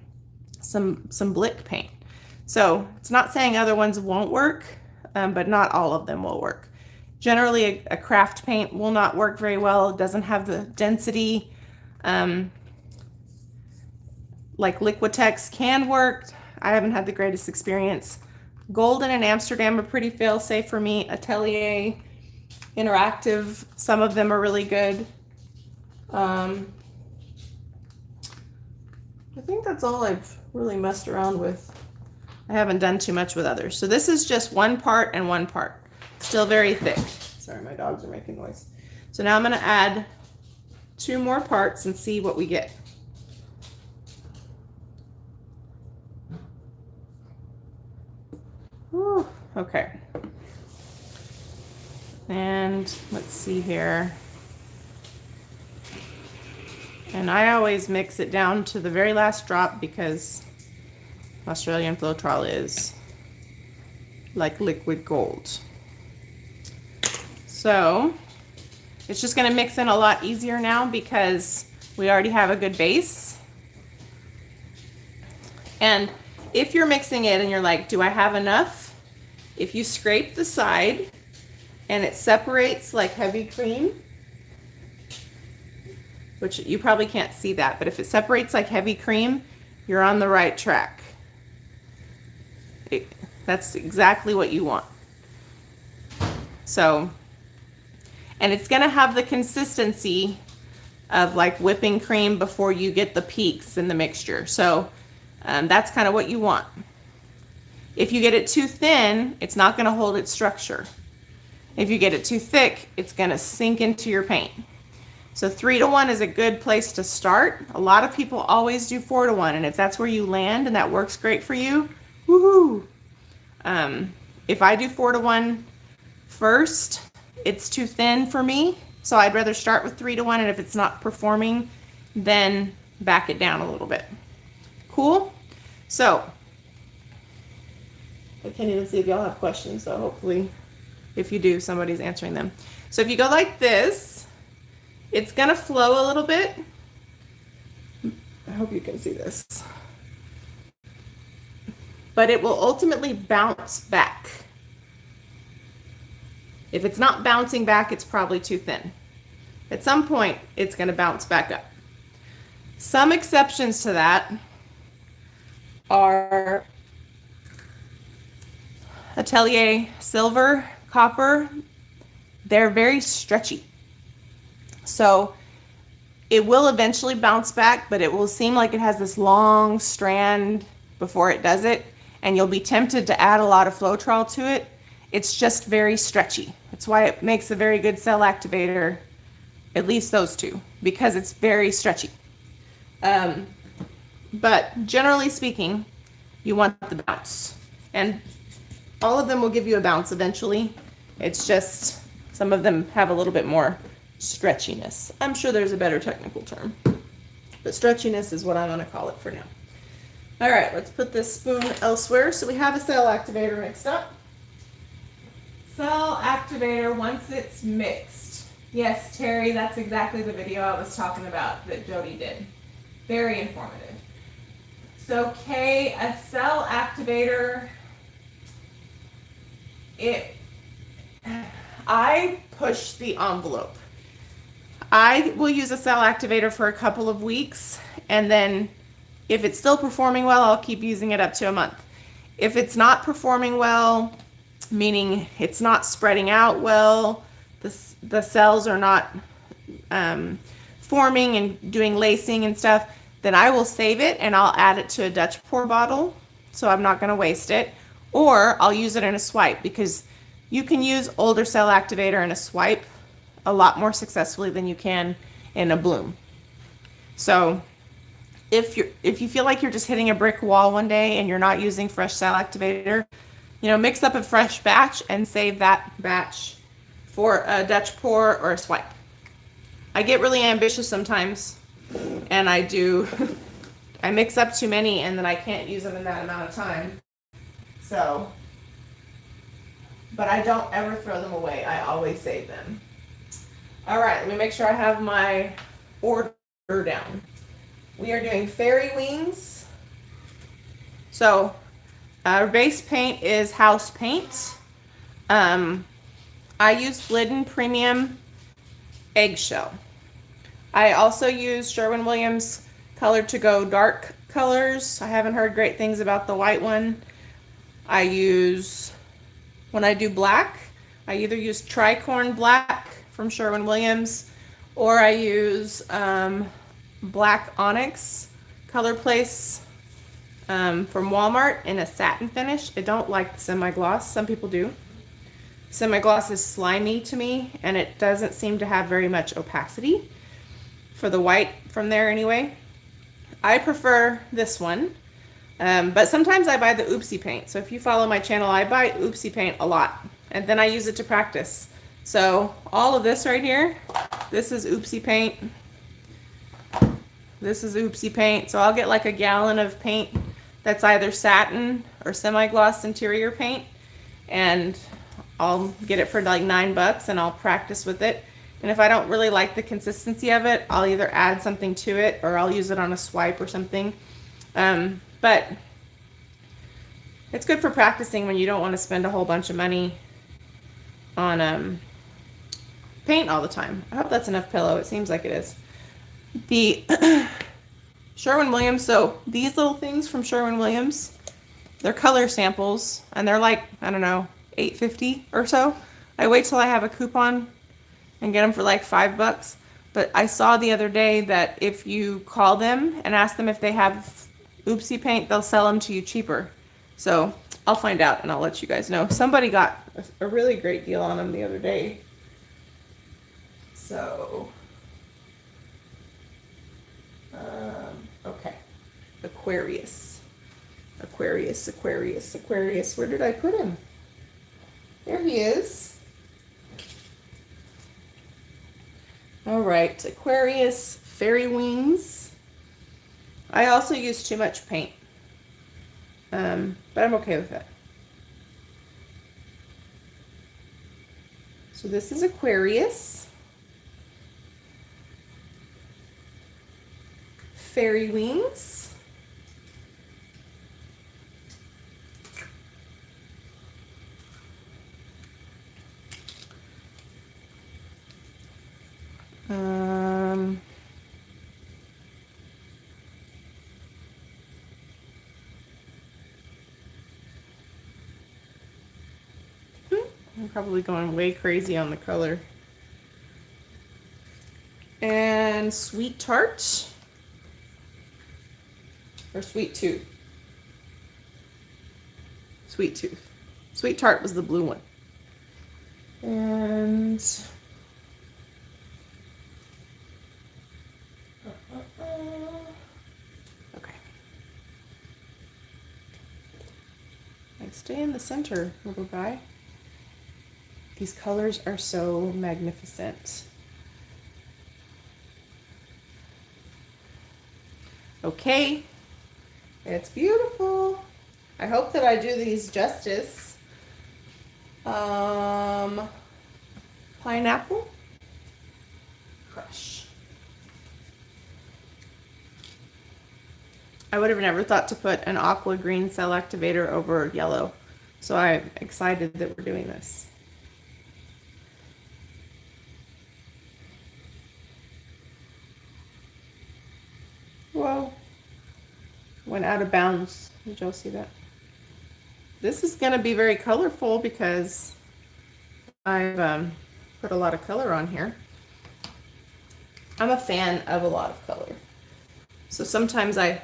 some Blick paint. So it's not saying other ones won't work, but not all of them will work. Generally, a craft paint will not work very well. It doesn't have the density. Like Liquitex can work. I haven't had the greatest experience. Golden and Amsterdam are pretty fail-safe for me. Atelier, Interactive, some of them are really good. I think that's all I've really messed around with. I haven't done too much with others. So this is just 1 part and 1 part. Still very thick. Sorry, my dogs are making noise. So now I'm going to add 2 more parts and see what we get. Whew, okay. And let's see here. And I always mix it down to the very last drop because Australian Floetrol is like liquid gold. So it's just going to mix in a lot easier now because we already have a good base. And if you're mixing it and you're like, do I have enough? If you scrape the side and it separates like heavy cream, which you probably can't see that, but if it separates like heavy cream, you're on the right track. That's exactly what you want. So, and it's gonna have the consistency of like whipping cream before you get the peaks in the mixture. So that's kind of what you want. If you get it too thin, it's not gonna hold its structure. If you get it too thick, it's gonna sink into your paint. So 3-to-1 is a good place to start. A lot of people always do 4-to-1, and if that's where you land and that works great for you, woohoo! If I do 4-to-1 first, it's too thin for me, so I'd rather start with 3-to-1, and if it's not performing, then back it down a little bit. Cool? So, I can't even see if y'all have questions, so hopefully, if you do, somebody's answering them. So if you go like this, it's gonna flow a little bit. I hope you can see this. But it will ultimately bounce back. If it's not bouncing back, it's probably too thin. At some point, it's gonna bounce back up. Some exceptions to that are Atelier silver, copper. They're very stretchy. So it will eventually bounce back, but it will seem like it has this long strand before it does it, and you'll be tempted to add a lot of Floetrol to it. It's just very stretchy. That's why it makes a very good cell activator, at least those two, because it's very stretchy. But generally speaking, you want the bounce. And all of them will give you a bounce eventually. It's just some of them have a little bit more stretchiness. I'm sure there's a better technical term, but stretchiness is what I'm gonna call it for now. All right, let's put this spoon elsewhere. So we have a cell activator mixed up. Cell activator once it's mixed. Yes, Terry, that's exactly the video I was talking about that Jody did. Very informative. So Kay, a cell activator, I push the envelope. I will use a cell activator for a couple of weeks, and then if it's still performing well, I'll keep using it up to a month. If it's not performing well, meaning it's not spreading out well, the cells are not forming and doing lacing and stuff, then I will save it and I'll add it to a Dutch pour bottle, so I'm not going to waste it. Or I'll use it in a swipe, because you can use older cell activator in a swipe a lot more successfully than you can in a bloom. So if you feel like you're just hitting a brick wall one day and you're not using fresh cell activator, mix up a fresh batch and save that batch for a Dutch pour or a swipe. I get really ambitious sometimes, and I mix up too many and then I can't use them in that amount of time. So, but I don't ever throw them away. I always save them. All right, let me make sure I have my order down. We are doing fairy wings. So our base paint is house paint. I use Glidden Premium Eggshell. I also use Sherwin-Williams Color to Go dark colors. I haven't heard great things about the white one. When I do black, I either use Tricorn Black from Sherwin-Williams, or I use Black Onyx Color Place from Walmart in a satin finish. I don't like the semi-gloss. Some people do. Semi-gloss is slimy to me, and it doesn't seem to have very much opacity for the white from there anyway. I prefer this one, but sometimes I buy the Oopsie paint. So if you follow my channel, I buy Oopsie paint a lot, and then I use it to practice. So all of this right here, this is Oopsie paint. This is Oopsie paint. So I'll get like a gallon of paint that's either satin or semi-gloss interior paint, and I'll get it for like $9 and I'll practice with it. And if I don't really like the consistency of it, I'll either add something to it or I'll use it on a swipe or something. But it's good for practicing when you don't want to spend a whole bunch of money on paint all the time. I hope that's enough pillow. It seems like it is. The Sherwin-Williams, so these little things from Sherwin-Williams, They're color samples, and they're like, I don't know, $8.50 or so. I wait till I have a coupon and get them for like $5. But I saw the other day that if you call them and ask them if they have Oopsie paint, they'll sell them to you cheaper. So I'll find out and I'll let you guys know. Somebody got a really great deal on them the other day. So, okay. Aquarius. Aquarius, Aquarius, Aquarius. Where did I put him? There he is. All right, Aquarius, Fairy Wings. I also use too much paint, but I'm okay with that. So this is Aquarius, Fairy Wings. I'm probably going way crazy on the color. And Sweet Tart, or Sweet Tooth. Sweet Tooth. Sweet Tart was the blue one. And okay. Like, stay in the center, little guy. These colors are so magnificent. Okay, it's beautiful. I hope that I do these justice. Pineapple Crush. I would have never thought to put an aqua green cell activator over yellow, so I'm excited that we're doing this. Whoa, went out of bounds. Did y'all see that? This is going to be very colorful because I've put a lot of color on here. I'm a fan of a lot of color. So sometimes I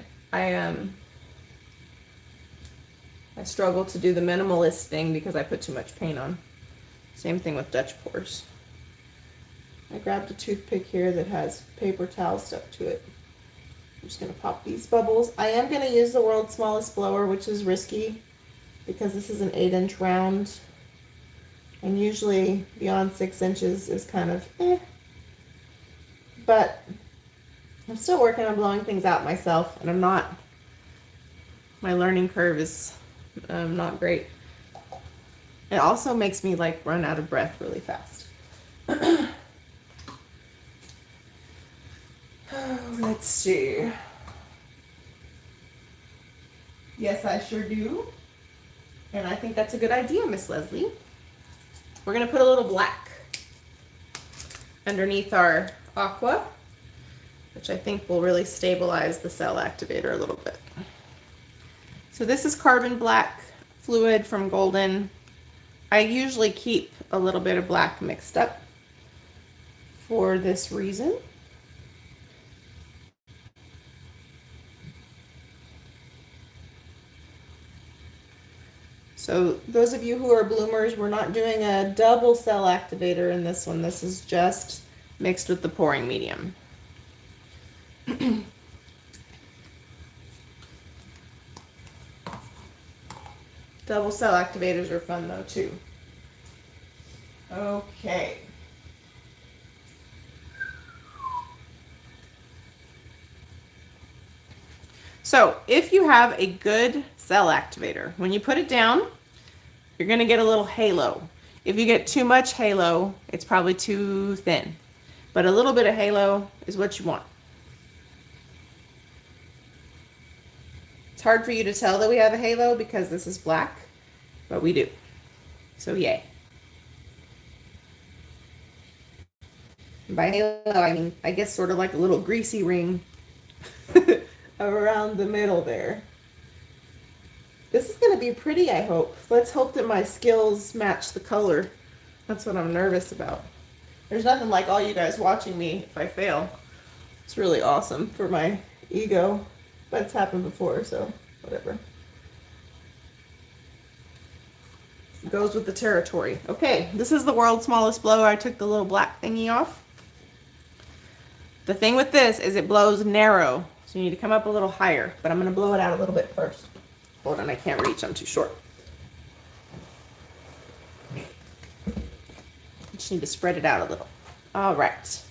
struggle to do the minimalist thing because I put too much paint on. Same thing with Dutch pours. I grabbed a toothpick here that has paper towel stuck to it. I'm just going to pop these bubbles. I am going to use the world's smallest blower, which is risky because this is an 8-inch round. And usually beyond 6 inches is kind of But I'm still working on blowing things out myself, and my learning curve is not great. It also makes me like run out of breath really fast. Let's see. Yes, I sure do. And I think that's a good idea, Miss Leslie. We're going to put a little black underneath our aqua, which I think will really stabilize the cell activator a little bit. So this is carbon black fluid from Golden. I usually keep a little bit of black mixed up for this reason. So those of you who are bloomers, we're not doing a double cell activator in this one. This is just mixed with the pouring medium. Double cell activators are fun though too. Okay. So if you have a good cell activator, when you put it down, you're going to get a little halo. If you get too much halo, it's probably too thin. But a little bit of halo is what you want. It's hard for you to tell that we have a halo because this is black, but we do. So yay. And by halo, I mean, I guess sort of like a little greasy ring around the middle there. This is going to be pretty, I hope. Let's hope that my skills match the color. That's what I'm nervous about. There's nothing like all you guys watching me if I fail. It's really awesome for my ego, but it's happened before, so whatever. It goes with the territory. Okay, this is the world's smallest blower. I took the little black thingy off. The thing with this is it blows narrow, so you need to come up a little higher, but I'm going to blow it out a little bit first. Hold on, I can't reach, I'm too short. Just need to spread it out a little. All right.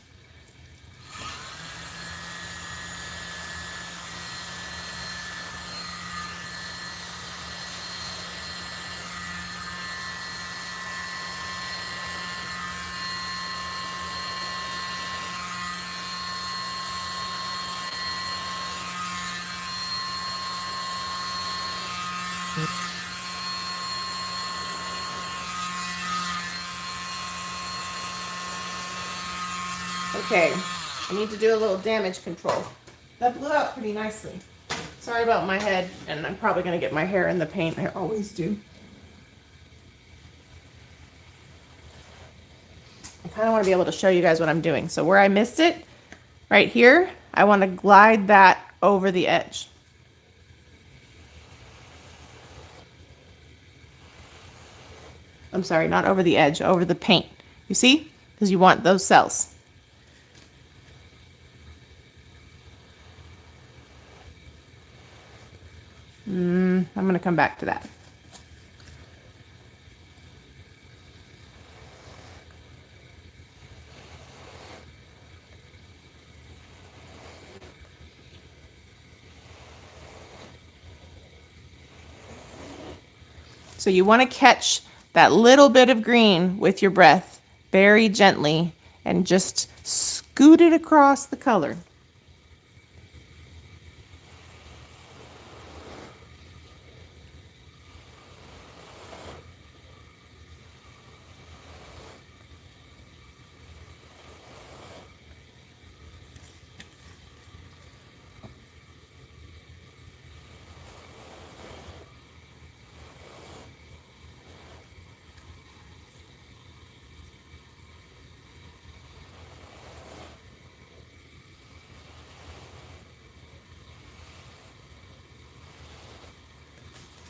Okay, I need to do a little damage control. That blew out pretty nicely. Sorry about my head, and I'm probably going to get my hair in the paint. I always do. I kind of want to be able to show you guys what I'm doing. So where I missed it, right here, I want to glide that over the edge. I'm sorry, not over the edge, over the paint. You see? Because you want those cells. I'm going to come back to that. So you want to catch that little bit of green with your breath very gently and just scoot it across the color.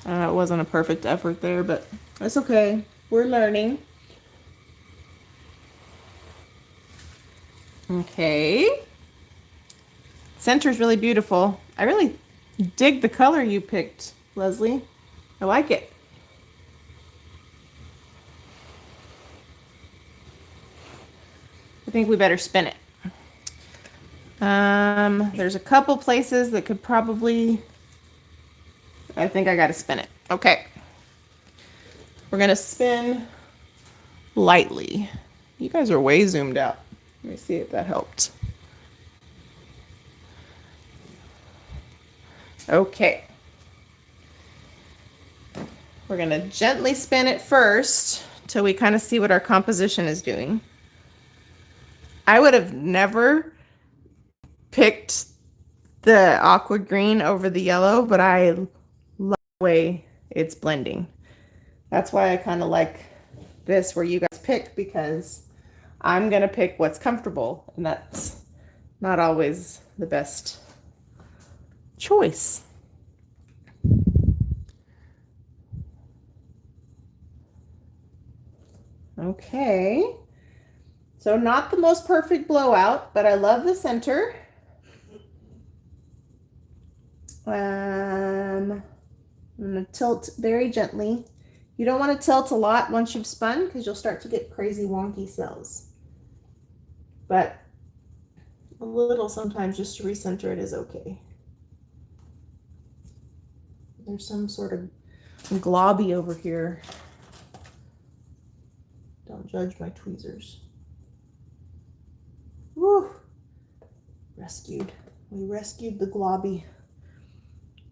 It wasn't a perfect effort there, but that's okay. We're learning. Okay. Center is really beautiful. I really dig the color you picked, Leslie. I like it. I think we better spin it. There's a couple places that could probably... I think I gotta spin it. Okay. We're gonna spin lightly. You guys are way zoomed out. Let me see if that helped. Okay. We're gonna gently spin it first till we kind of see what our composition is doing. I would have never picked the aqua green over the yellow, but I love the way it's blending. That's why I kind of like this where you guys pick, because I'm gonna pick what's comfortable, and that's not always the best choice. Okay, so not the most perfect blowout, but I love the center. I'm gonna tilt very gently. You don't want to tilt a lot once you've spun, because you'll start to get crazy wonky cells. But a little sometimes just to recenter it is okay. There's some sort of globby over here. Don't judge my tweezers. Woo! Rescued. We rescued the globby.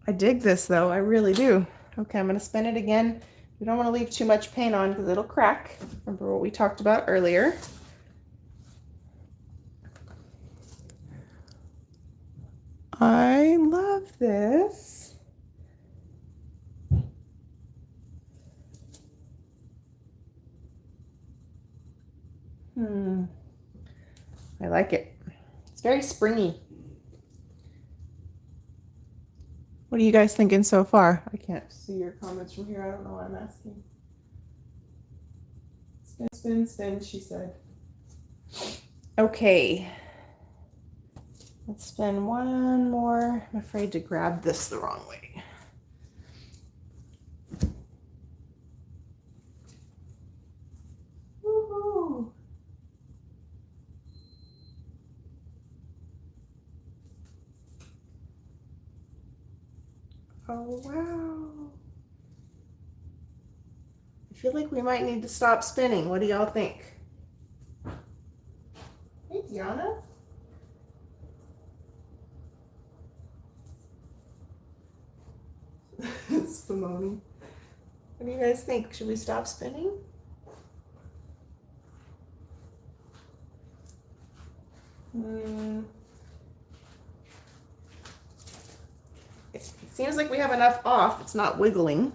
I dig this though, I really do. Okay, I'm gonna spin it again. We don't want to leave too much paint on because it'll crack. Remember what we talked about earlier. I love this. I like it. It's very springy. What are you guys thinking so far? I can't see your comments from here. I don't know why I'm asking. Spin, spin, spin, she said. Okay. Let's spin one more. I'm afraid to grab this the wrong way. Woohoo! Oh, wow. I feel like we might need to stop spinning. What do y'all think? Hey, Deanna. Spumoni. What do you guys think? Should we stop spinning? It seems like we have enough off. It's not wiggling.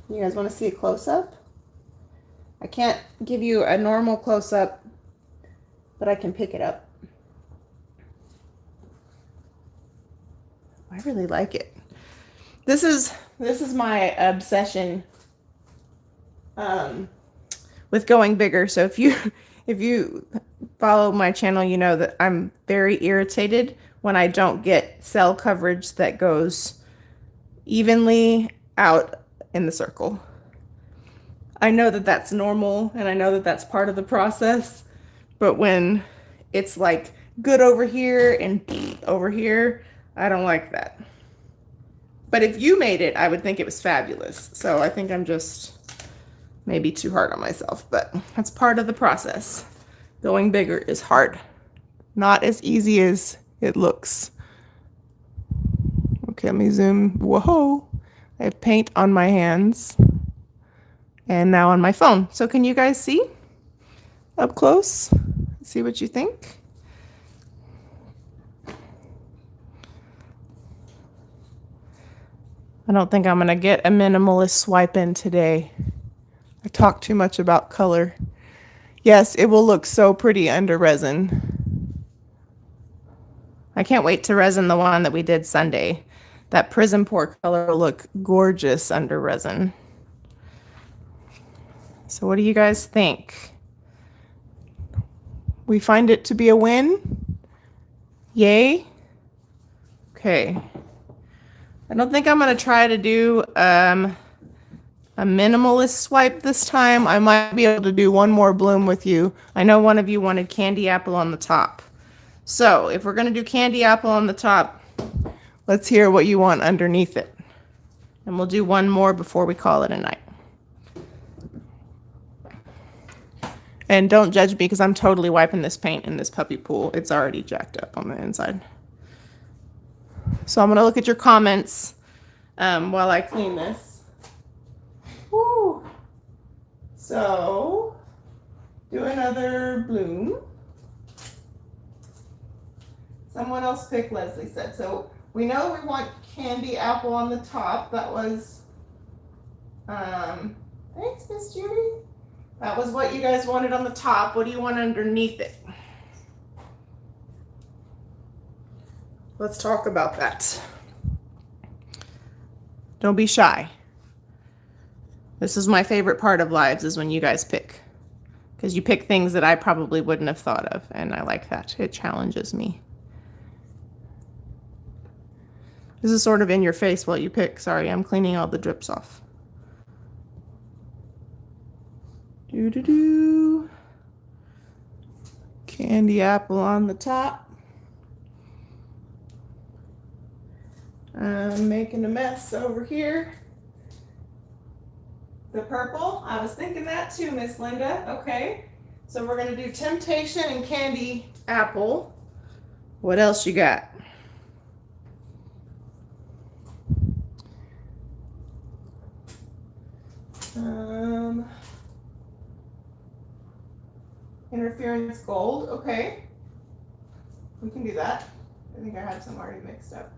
You guys want to see a close-up? I can't give you a normal close-up, but I can pick it up. I really like it. This is my obsession with going bigger. So if you follow my channel, you know that I'm very irritated when I don't get cell coverage that goes evenly out in the circle. I know that that's normal and I know that that's part of the process, but when it's like good over here and over here, I don't like that. But if you made it, I would think it was fabulous. So I think I'm just maybe too hard on myself, but that's part of the process. Going bigger is hard. Not as easy as it looks. Okay, let me zoom. Whoa! I have paint on my hands and now on my phone. So can you guys see up close? See what you think? I don't think I'm gonna get a minimalist swipe in today. I talk too much about color. Yes, it will look so pretty under resin. I can't wait to resin the one that we did Sunday. That Prism Pour color will look gorgeous under resin. So what do you guys think? We find it to be a win? Yay? Okay. I don't think I'm going to try to do a minimalist swipe this time. I might be able to do one more bloom with you. I know one of you wanted candy apple on the top. So if we're going to do candy apple on the top, let's hear what you want underneath it. And we'll do one more before we call it a night. And don't judge me because I'm totally wiping this paint in this puppy pool. It's already jacked up on the inside. So I'm going to look at your comments while I clean this. Woo. So, do another bloom. Someone else picked, Leslie said. So, we know we want candy apple on the top. That was, thanks, Miss Judy. That was what you guys wanted on the top. What do you want underneath it? Let's talk about that. Don't be shy. This is my favorite part of lives, is when you guys pick. Because you pick things that I probably wouldn't have thought of, and I like that. It challenges me. This is sort of in your face while you pick. Sorry, I'm cleaning all the drips off. Doo-doo-doo. Candy apple on the top. I'm making a mess over here. The purple, I was thinking that too, Miss Linda. Okay, so we're gonna do Temptation and Candy Apple. What else you got? Interference Gold, okay. We can do that. I think I had some already mixed up.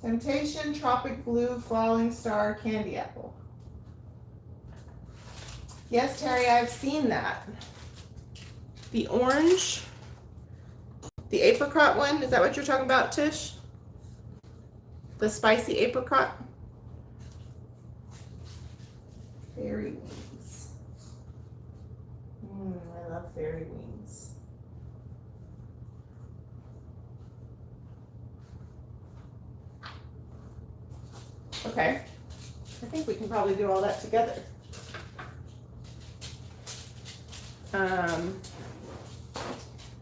Temptation, Tropic Blue, Falling Star, Candy Apple. Yes, Terry, I've seen that. The orange, the apricot one, is that what you're talking about, Tish? The spicy apricot? Fairy wings. I love fairy wings. Okay, I think we can probably do all that together.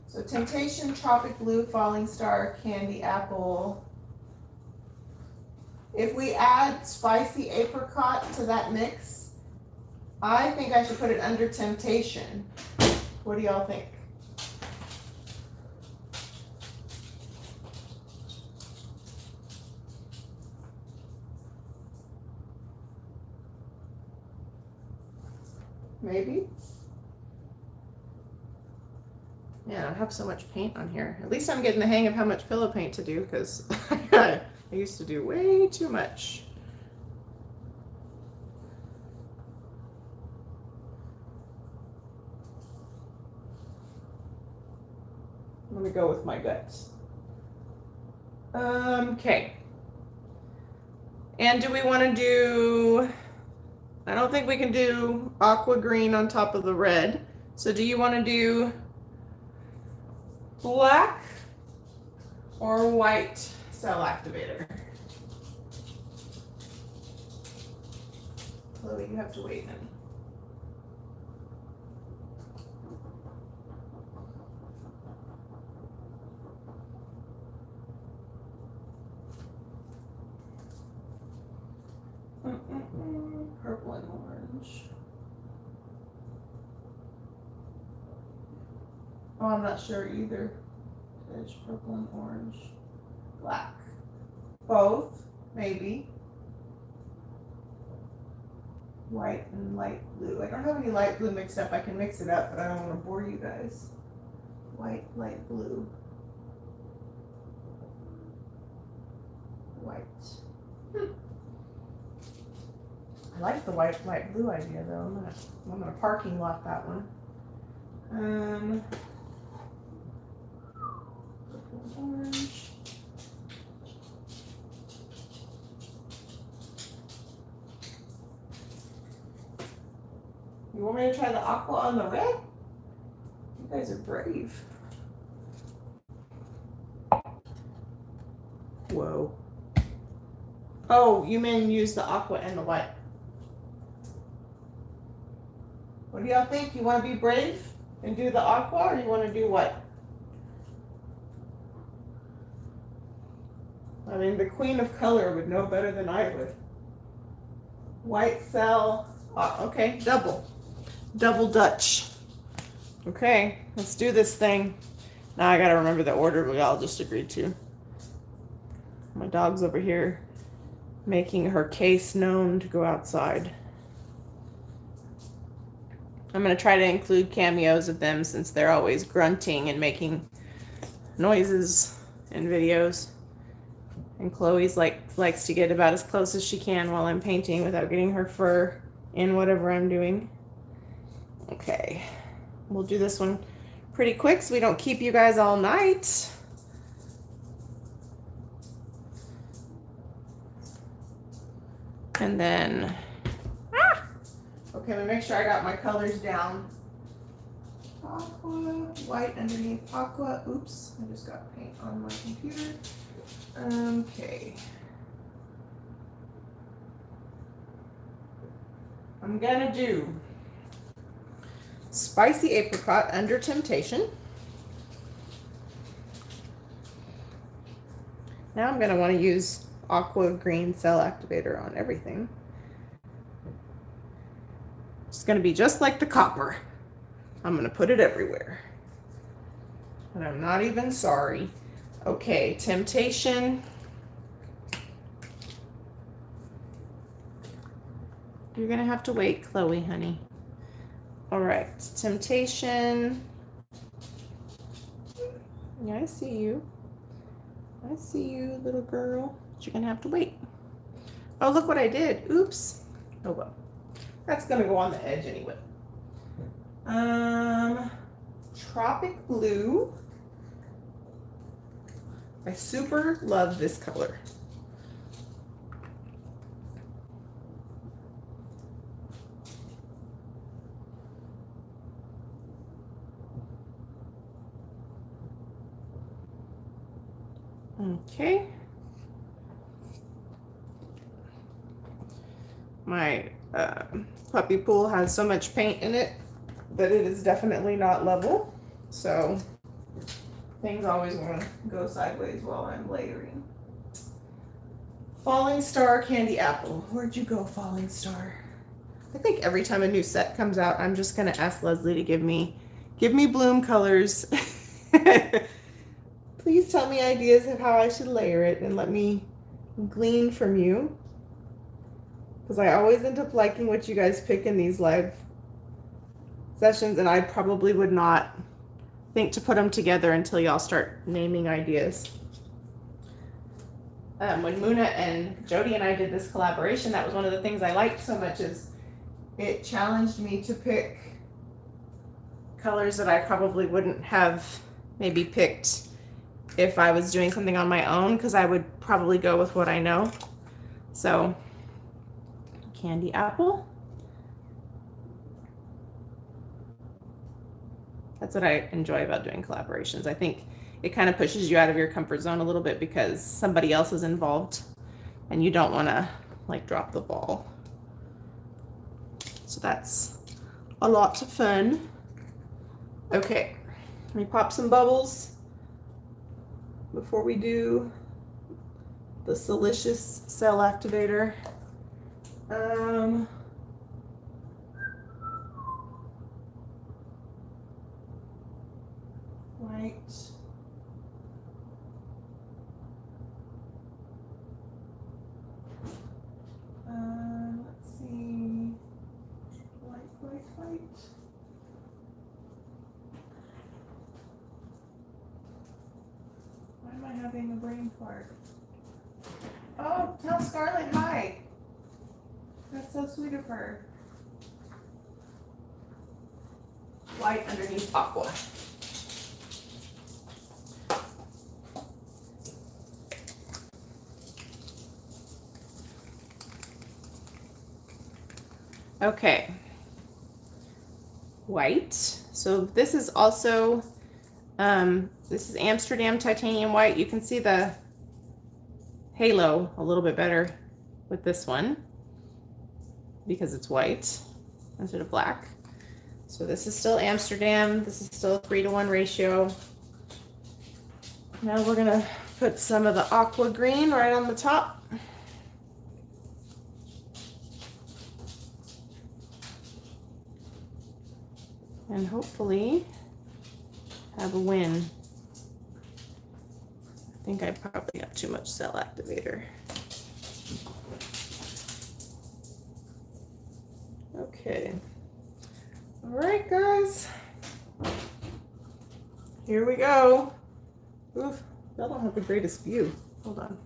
So Temptation, Tropic Blue, Falling Star, Candy Apple. If we add spicy apricot to that mix, I think I should put it under Temptation. What do y'all think? Maybe? Yeah, I have so much paint on here. At least I'm getting the hang of how much pillow paint to do, because I used to do way too much. Let me go with my guts. Okay. And do we want to do, I don't think we can do aqua green on top of the red. So do you want to do black or white cell activator? Chloe, you have to wait then. Purple and orange. Oh, I'm not sure either. There's purple and orange. Black. Both, maybe. White and light blue. I don't have any light blue mixed up. I can mix it up, but I don't want to bore you guys. White, light blue. White. I like the white, light blue idea though. I'm gonna parking lot that one. Purple and orange. You want me to try the aqua on the red? You guys are brave. Whoa. Oh, you mean use the aqua and the white? What do y'all think? You want to be brave and do the aqua, or you want to do what? I mean, the queen of color would know better than I would. White cell, okay, double Dutch. Okay, let's do this thing. Now I gotta remember the order we all just agreed to. My dog's over here making her case known to go outside. I'm going to try to include cameos of them since they're always grunting and making noises in videos. And Chloe's likes to get about as close as she can while I'm painting without getting her fur in whatever I'm doing. Okay, we'll do this one pretty quick so we don't keep you guys all night. And then, okay, let me make sure I got my colors down. Aqua, white underneath aqua. Oops, I just got paint on my computer. Okay. I'm gonna do spicy apricot under Temptation. Now I'm gonna want to use aqua green cell activator on everything. It's going to be just like the copper. I'm going to put it everywhere. And I'm not even sorry. Okay, Temptation. You're going to have to wait, Chloe, honey. All right, Temptation. Yeah, I see you. I see you, little girl. You're gonna have to wait. Oh, look what I did. Oops. Oh well. That's gonna go on the edge anyway. Tropic Blue. I super love this color. Okay. My puppy pool has so much paint in it that it is definitely not level. So things always want to go sideways while I'm layering. Falling Star Candy Apple. Where'd you go, Falling Star? I think every time a new set comes out, I'm just gonna ask Leslie to give me bloom colors. Please tell me ideas of how I should layer it and let me glean from you. Because I always end up liking what you guys pick in these live sessions, and I probably would not think to put them together until y'all start naming ideas. When Muna and Jody and I did this collaboration, that was one of the things I liked so much, is it challenged me to pick colors that I probably wouldn't have maybe picked if I was doing something on my own, because I would probably go with what I know. So, Candy Apple. That's what I enjoy about doing collaborations. I think it kind of pushes you out of your comfort zone a little bit because somebody else is involved and you don't want to like drop the ball. So that's a lot of fun. Okay, let me pop some bubbles before we do the Silicious Cell Activator. White. Let's see. White. Why am I having a brain fart? Oh, tell Scarlett hi. That's so sweet of her. White underneath aqua. Okay. White. So this is also, this is Amsterdam titanium white. You can see the halo a little bit better with this one because it's white instead of black. So this is still Amsterdam. This is still a 3-to-1 ratio. Now we're gonna put some of the aqua green right on the top. And hopefully have a win. I think I probably got too much cell activator. Okay. All right, guys. Here we go. Oof, y'all don't have the greatest view. Hold on.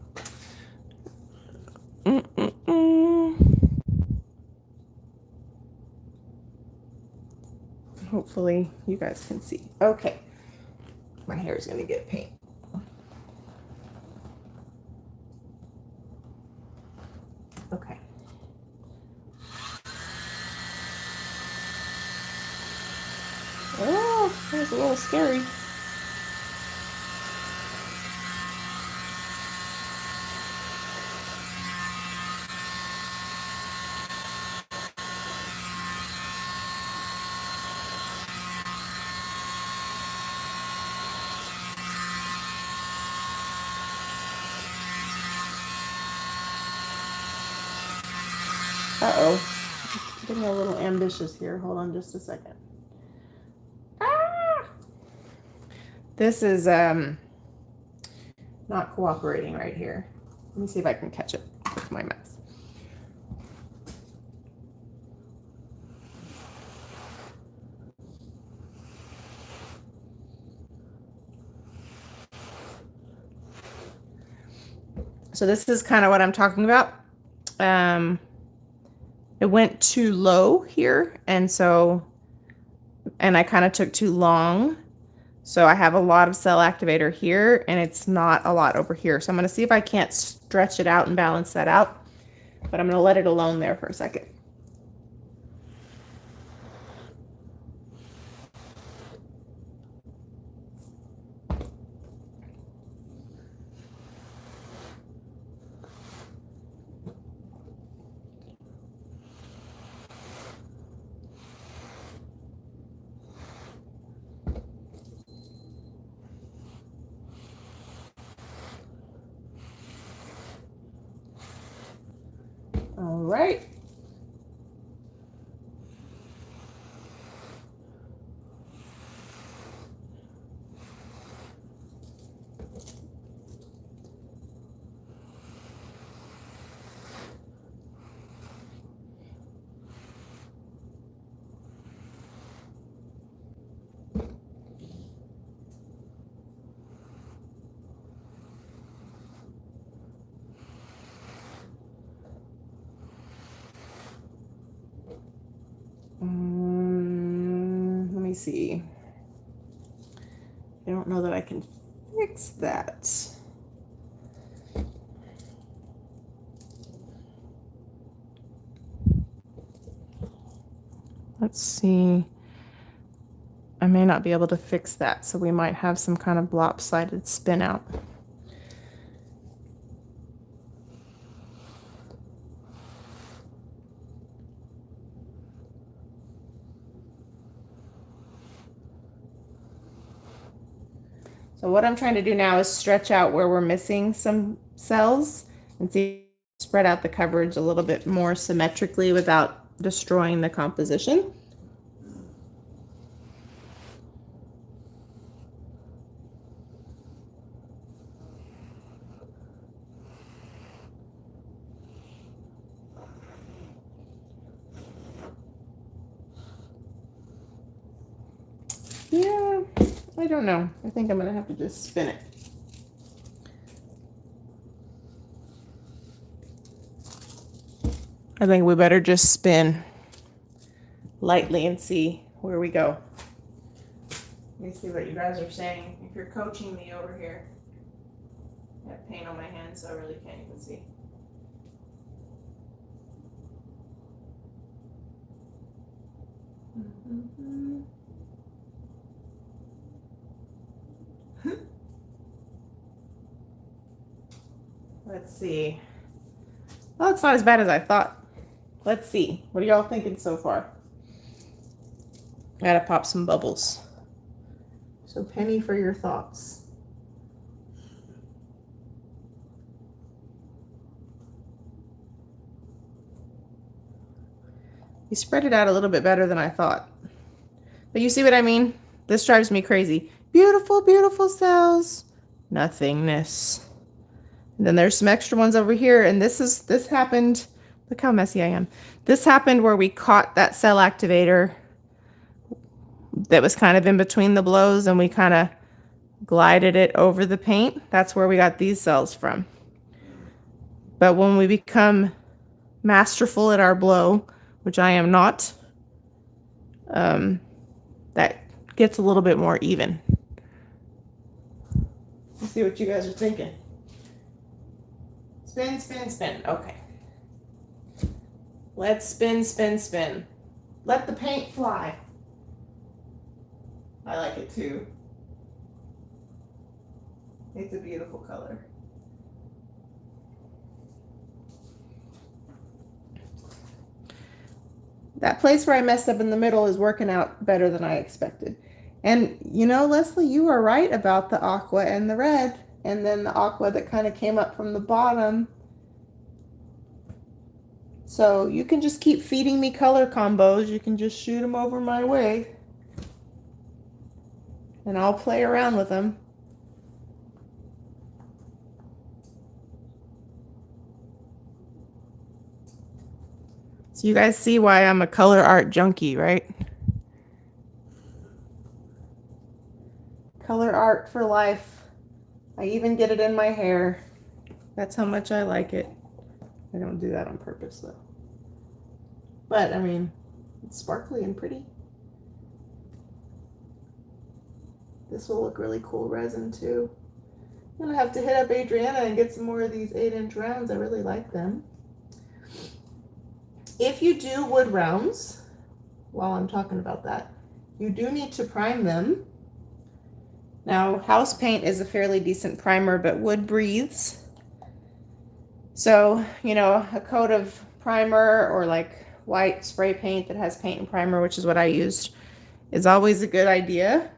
Hopefully you guys can see. Okay. My hair is gonna get paint. Okay. Oh, that's a little scary. Uh-oh. Getting a little ambitious here. Hold on just a second. Ah! This is not cooperating right here. Let me see if I can catch it with my mouth. So this is kind of what I'm talking about. It went too low here, and so and I kind of took too long. So I have a lot of cell activator here and it's not a lot over here. So I'm going to see if I can't stretch it out and balance that out, but I'm going to let it alone there for a second. All right. Let me see. I don't know that I can fix that. Let's see. I may not be able to fix that, so we might have some kind of lopsided spin out. So what I'm trying to do now is stretch out where we're missing some cells and see, spread out the coverage a little bit more symmetrically without destroying the composition. Yeah, I don't know. I think I'm gonna have to just spin it. I think we better just spin lightly and see where we go. Let me see what you guys are saying. If you're coaching me over here. I have paint on my hands, so I really can't even see. Let's see. Well, it's not as bad as I thought. Let's see. What are y'all thinking so far? I gotta pop some bubbles. So penny for your thoughts. You spread it out a little bit better than I thought. But you see what I mean? This drives me crazy. Beautiful, beautiful cells. Nothingness. And then there's some extra ones over here, and this happened. Look how messy I am. This happened where we caught that cell activator that was kind of in between the blows, and we kind of glided it over the paint. That's where we got these cells from. But when we become masterful at our blow, which I am not, that gets a little bit more even. Let's see what you guys are thinking. Spin, spin, spin. Okay. Let's spin, spin, spin. Let the paint fly. I like it too. It's a beautiful color. That place where I messed up in the middle is working out better than I expected. And you know, Leslie, you were right about the aqua and the red. And then the aqua that kind of came up from the bottom. So you can just keep feeding me color combos. You can just shoot them over my way. And I'll play around with them. So you guys see why I'm a color art junkie, right? Color art for life. I even get it in my hair. That's how much I like it. I don't do that on purpose though. But I mean, it's sparkly and pretty. This will look really cool resin too. I'm gonna have to hit up Adriana and get some more of these 8-inch rounds. I really like them. If you do wood rounds, while I'm talking about that, you do need to prime them. Now, house paint is a fairly decent primer, but wood breathes. So, you know, a coat of primer or like white spray paint that has paint and primer, which is what I used, is always a good idea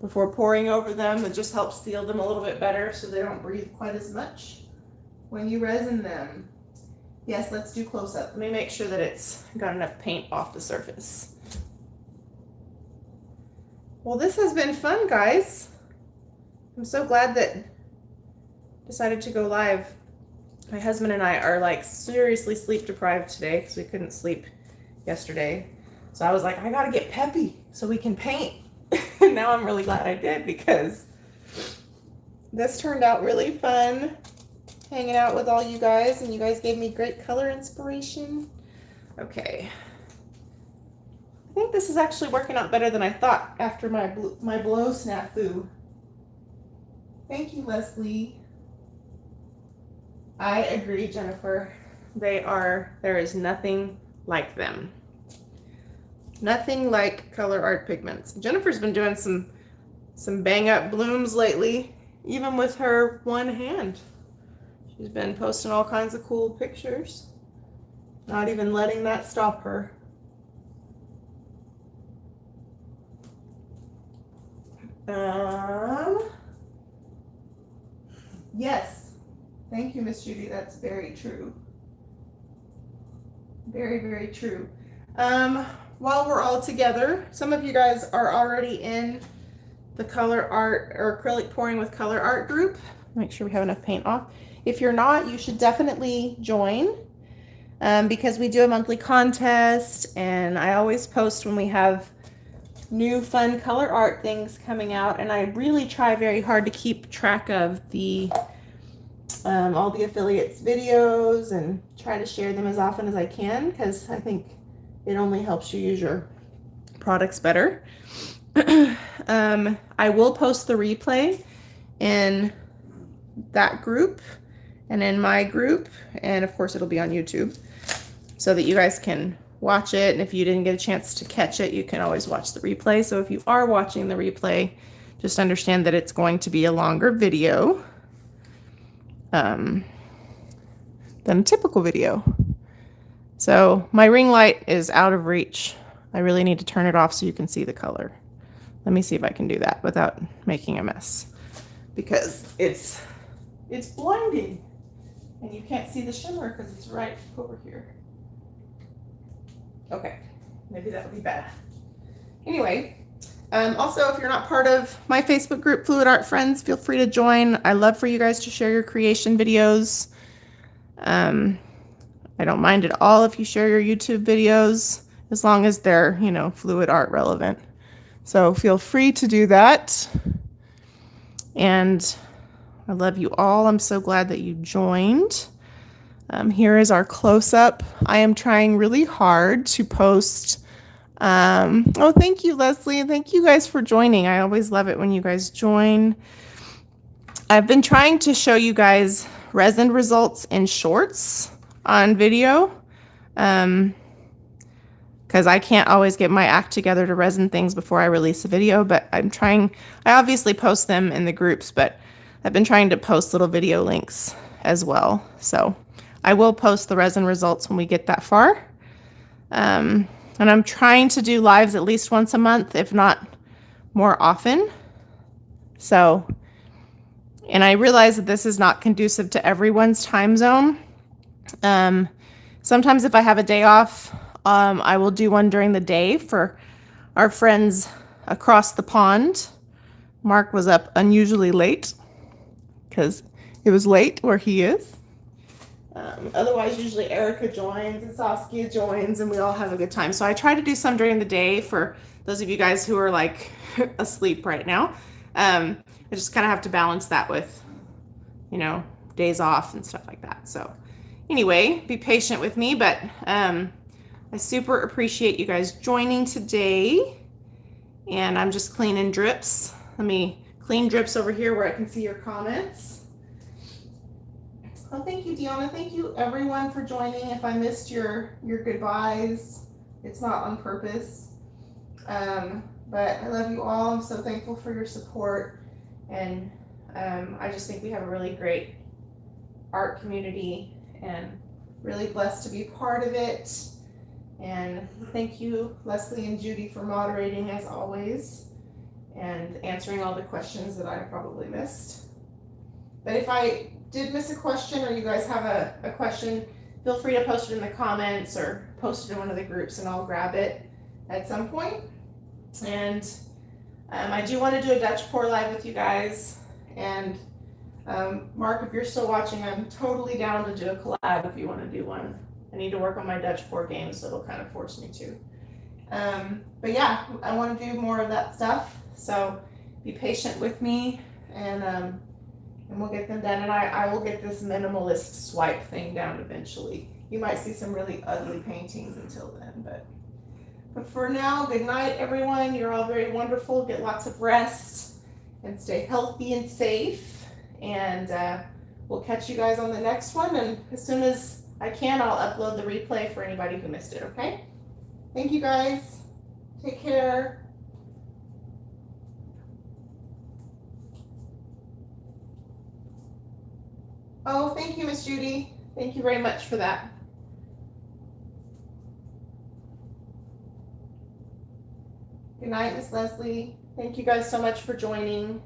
before pouring over them. It just helps seal them a little bit better so they don't breathe quite as much when you resin them. Yes, let's do close up. Let me make sure that it's got enough paint off the surface. Well, this has been fun, guys. I'm so glad that I decided to go live. My husband and I are like seriously sleep deprived today because we couldn't sleep yesterday. So I was like, I gotta get peppy so we can paint. And now I'm really glad I did because this turned out really fun, hanging out with all you guys, and you guys gave me great color inspiration. Okay. I think this is actually working out better than I thought after my blow snafu. Thank you, Leslie. I agree, Jennifer. There is nothing like them. Nothing like Colourarte pigments. Jennifer's been doing some bang up blooms lately, even with her one hand. She's been posting all kinds of cool pictures. Not even letting that stop her. Yes. Thank you, Miss Judy. That's very true. Very, very true. While we're all together, some of you guys are already in the Colourarte or acrylic pouring with Colourarte group. Make sure we have enough paint off. If you're not, you should definitely join because we do a monthly contest, and I always post when we have new fun Colourarte things coming out, and I really try very hard to keep track of the all the affiliates videos and try to share them as often as I can, because I think it only helps you use your products better. I will post the replay in that group and in my group, and of course it'll be on YouTube so that you guys can watch it, and if you didn't get a chance to catch it, you can always watch the replay. So if you are watching the replay, just understand that it's going to be a longer video than a typical video. So my ring light is out of reach. I really need to turn it off so you can see the color. Let me see if I can do that without making a mess, because it's blinding and you can't see the shimmer because it's right over here. Okay, maybe that would be bad. Anyway, also, if you're not part of my Facebook group, Fluid Art Friends, feel free to join. I love for you guys to share your creation videos. I don't mind at all if you share your YouTube videos, as long as they're, you know, fluid art relevant. So feel free to do that. And I love you all. I'm so glad that you joined. Here is our close-up. I am trying really hard to post. Oh, thank you, Leslie. Thank you guys for joining. I always love it when you guys join. I've been trying to show you guys resin results in shorts on video, because I can't always get my act together to resin things before I release a video, but I'm trying. I obviously post them in the groups, but I've been trying to post little video links as well. So I will post the resin results when we get that far. And I'm trying to do lives at least once a month, if not more often. So, and I realize that this is not conducive to everyone's time zone. Sometimes if I have a day off, I will do one during the day for our friends across the pond. Mark was up unusually late because it was late where he is. Otherwise, usually Erica joins and Saskia joins, and we all have a good time. So I try to do some during the day for those of you guys who are like asleep right now. I just kind of have to balance that with, you know, days off and stuff like that. So anyway, be patient with me, but I super appreciate you guys joining today. and I'm just cleaning drips. Let me clean drips over here where I can see your comments. Oh, thank you, Deanna. Thank you, everyone, for joining. If I missed your goodbyes, it's not on purpose. But I love you all. I'm so thankful for your support, and I just think we have a really great art community, and really blessed to be part of it. And thank you, Leslie and Judy, for moderating as always and answering all the questions that I probably missed. But if I did miss a question, or you guys have a question, feel free to post it in the comments or post it in one of the groups, and I'll grab it at some point. And I do want to do a Dutch pour live with you guys. And Mark, if you're still watching, I'm totally down to do a collab if you want to do one. I need to work on my Dutch pour game, so it'll kind of force me to. But yeah, I want to do more of that stuff. So be patient with me, and we'll get them done. And I will get this minimalist swipe thing down eventually. You might see some really ugly paintings until then, but for now, good night, everyone. You're all very wonderful. Get lots of rest and stay healthy and safe. And we'll catch you guys on the next one. And as soon as I can, I'll upload the replay for anybody who missed it, okay? Thank you, guys. Take care. Oh, thank you, Miss Judy. Thank you very much for that. Good night, Miss Leslie. Thank you guys so much for joining.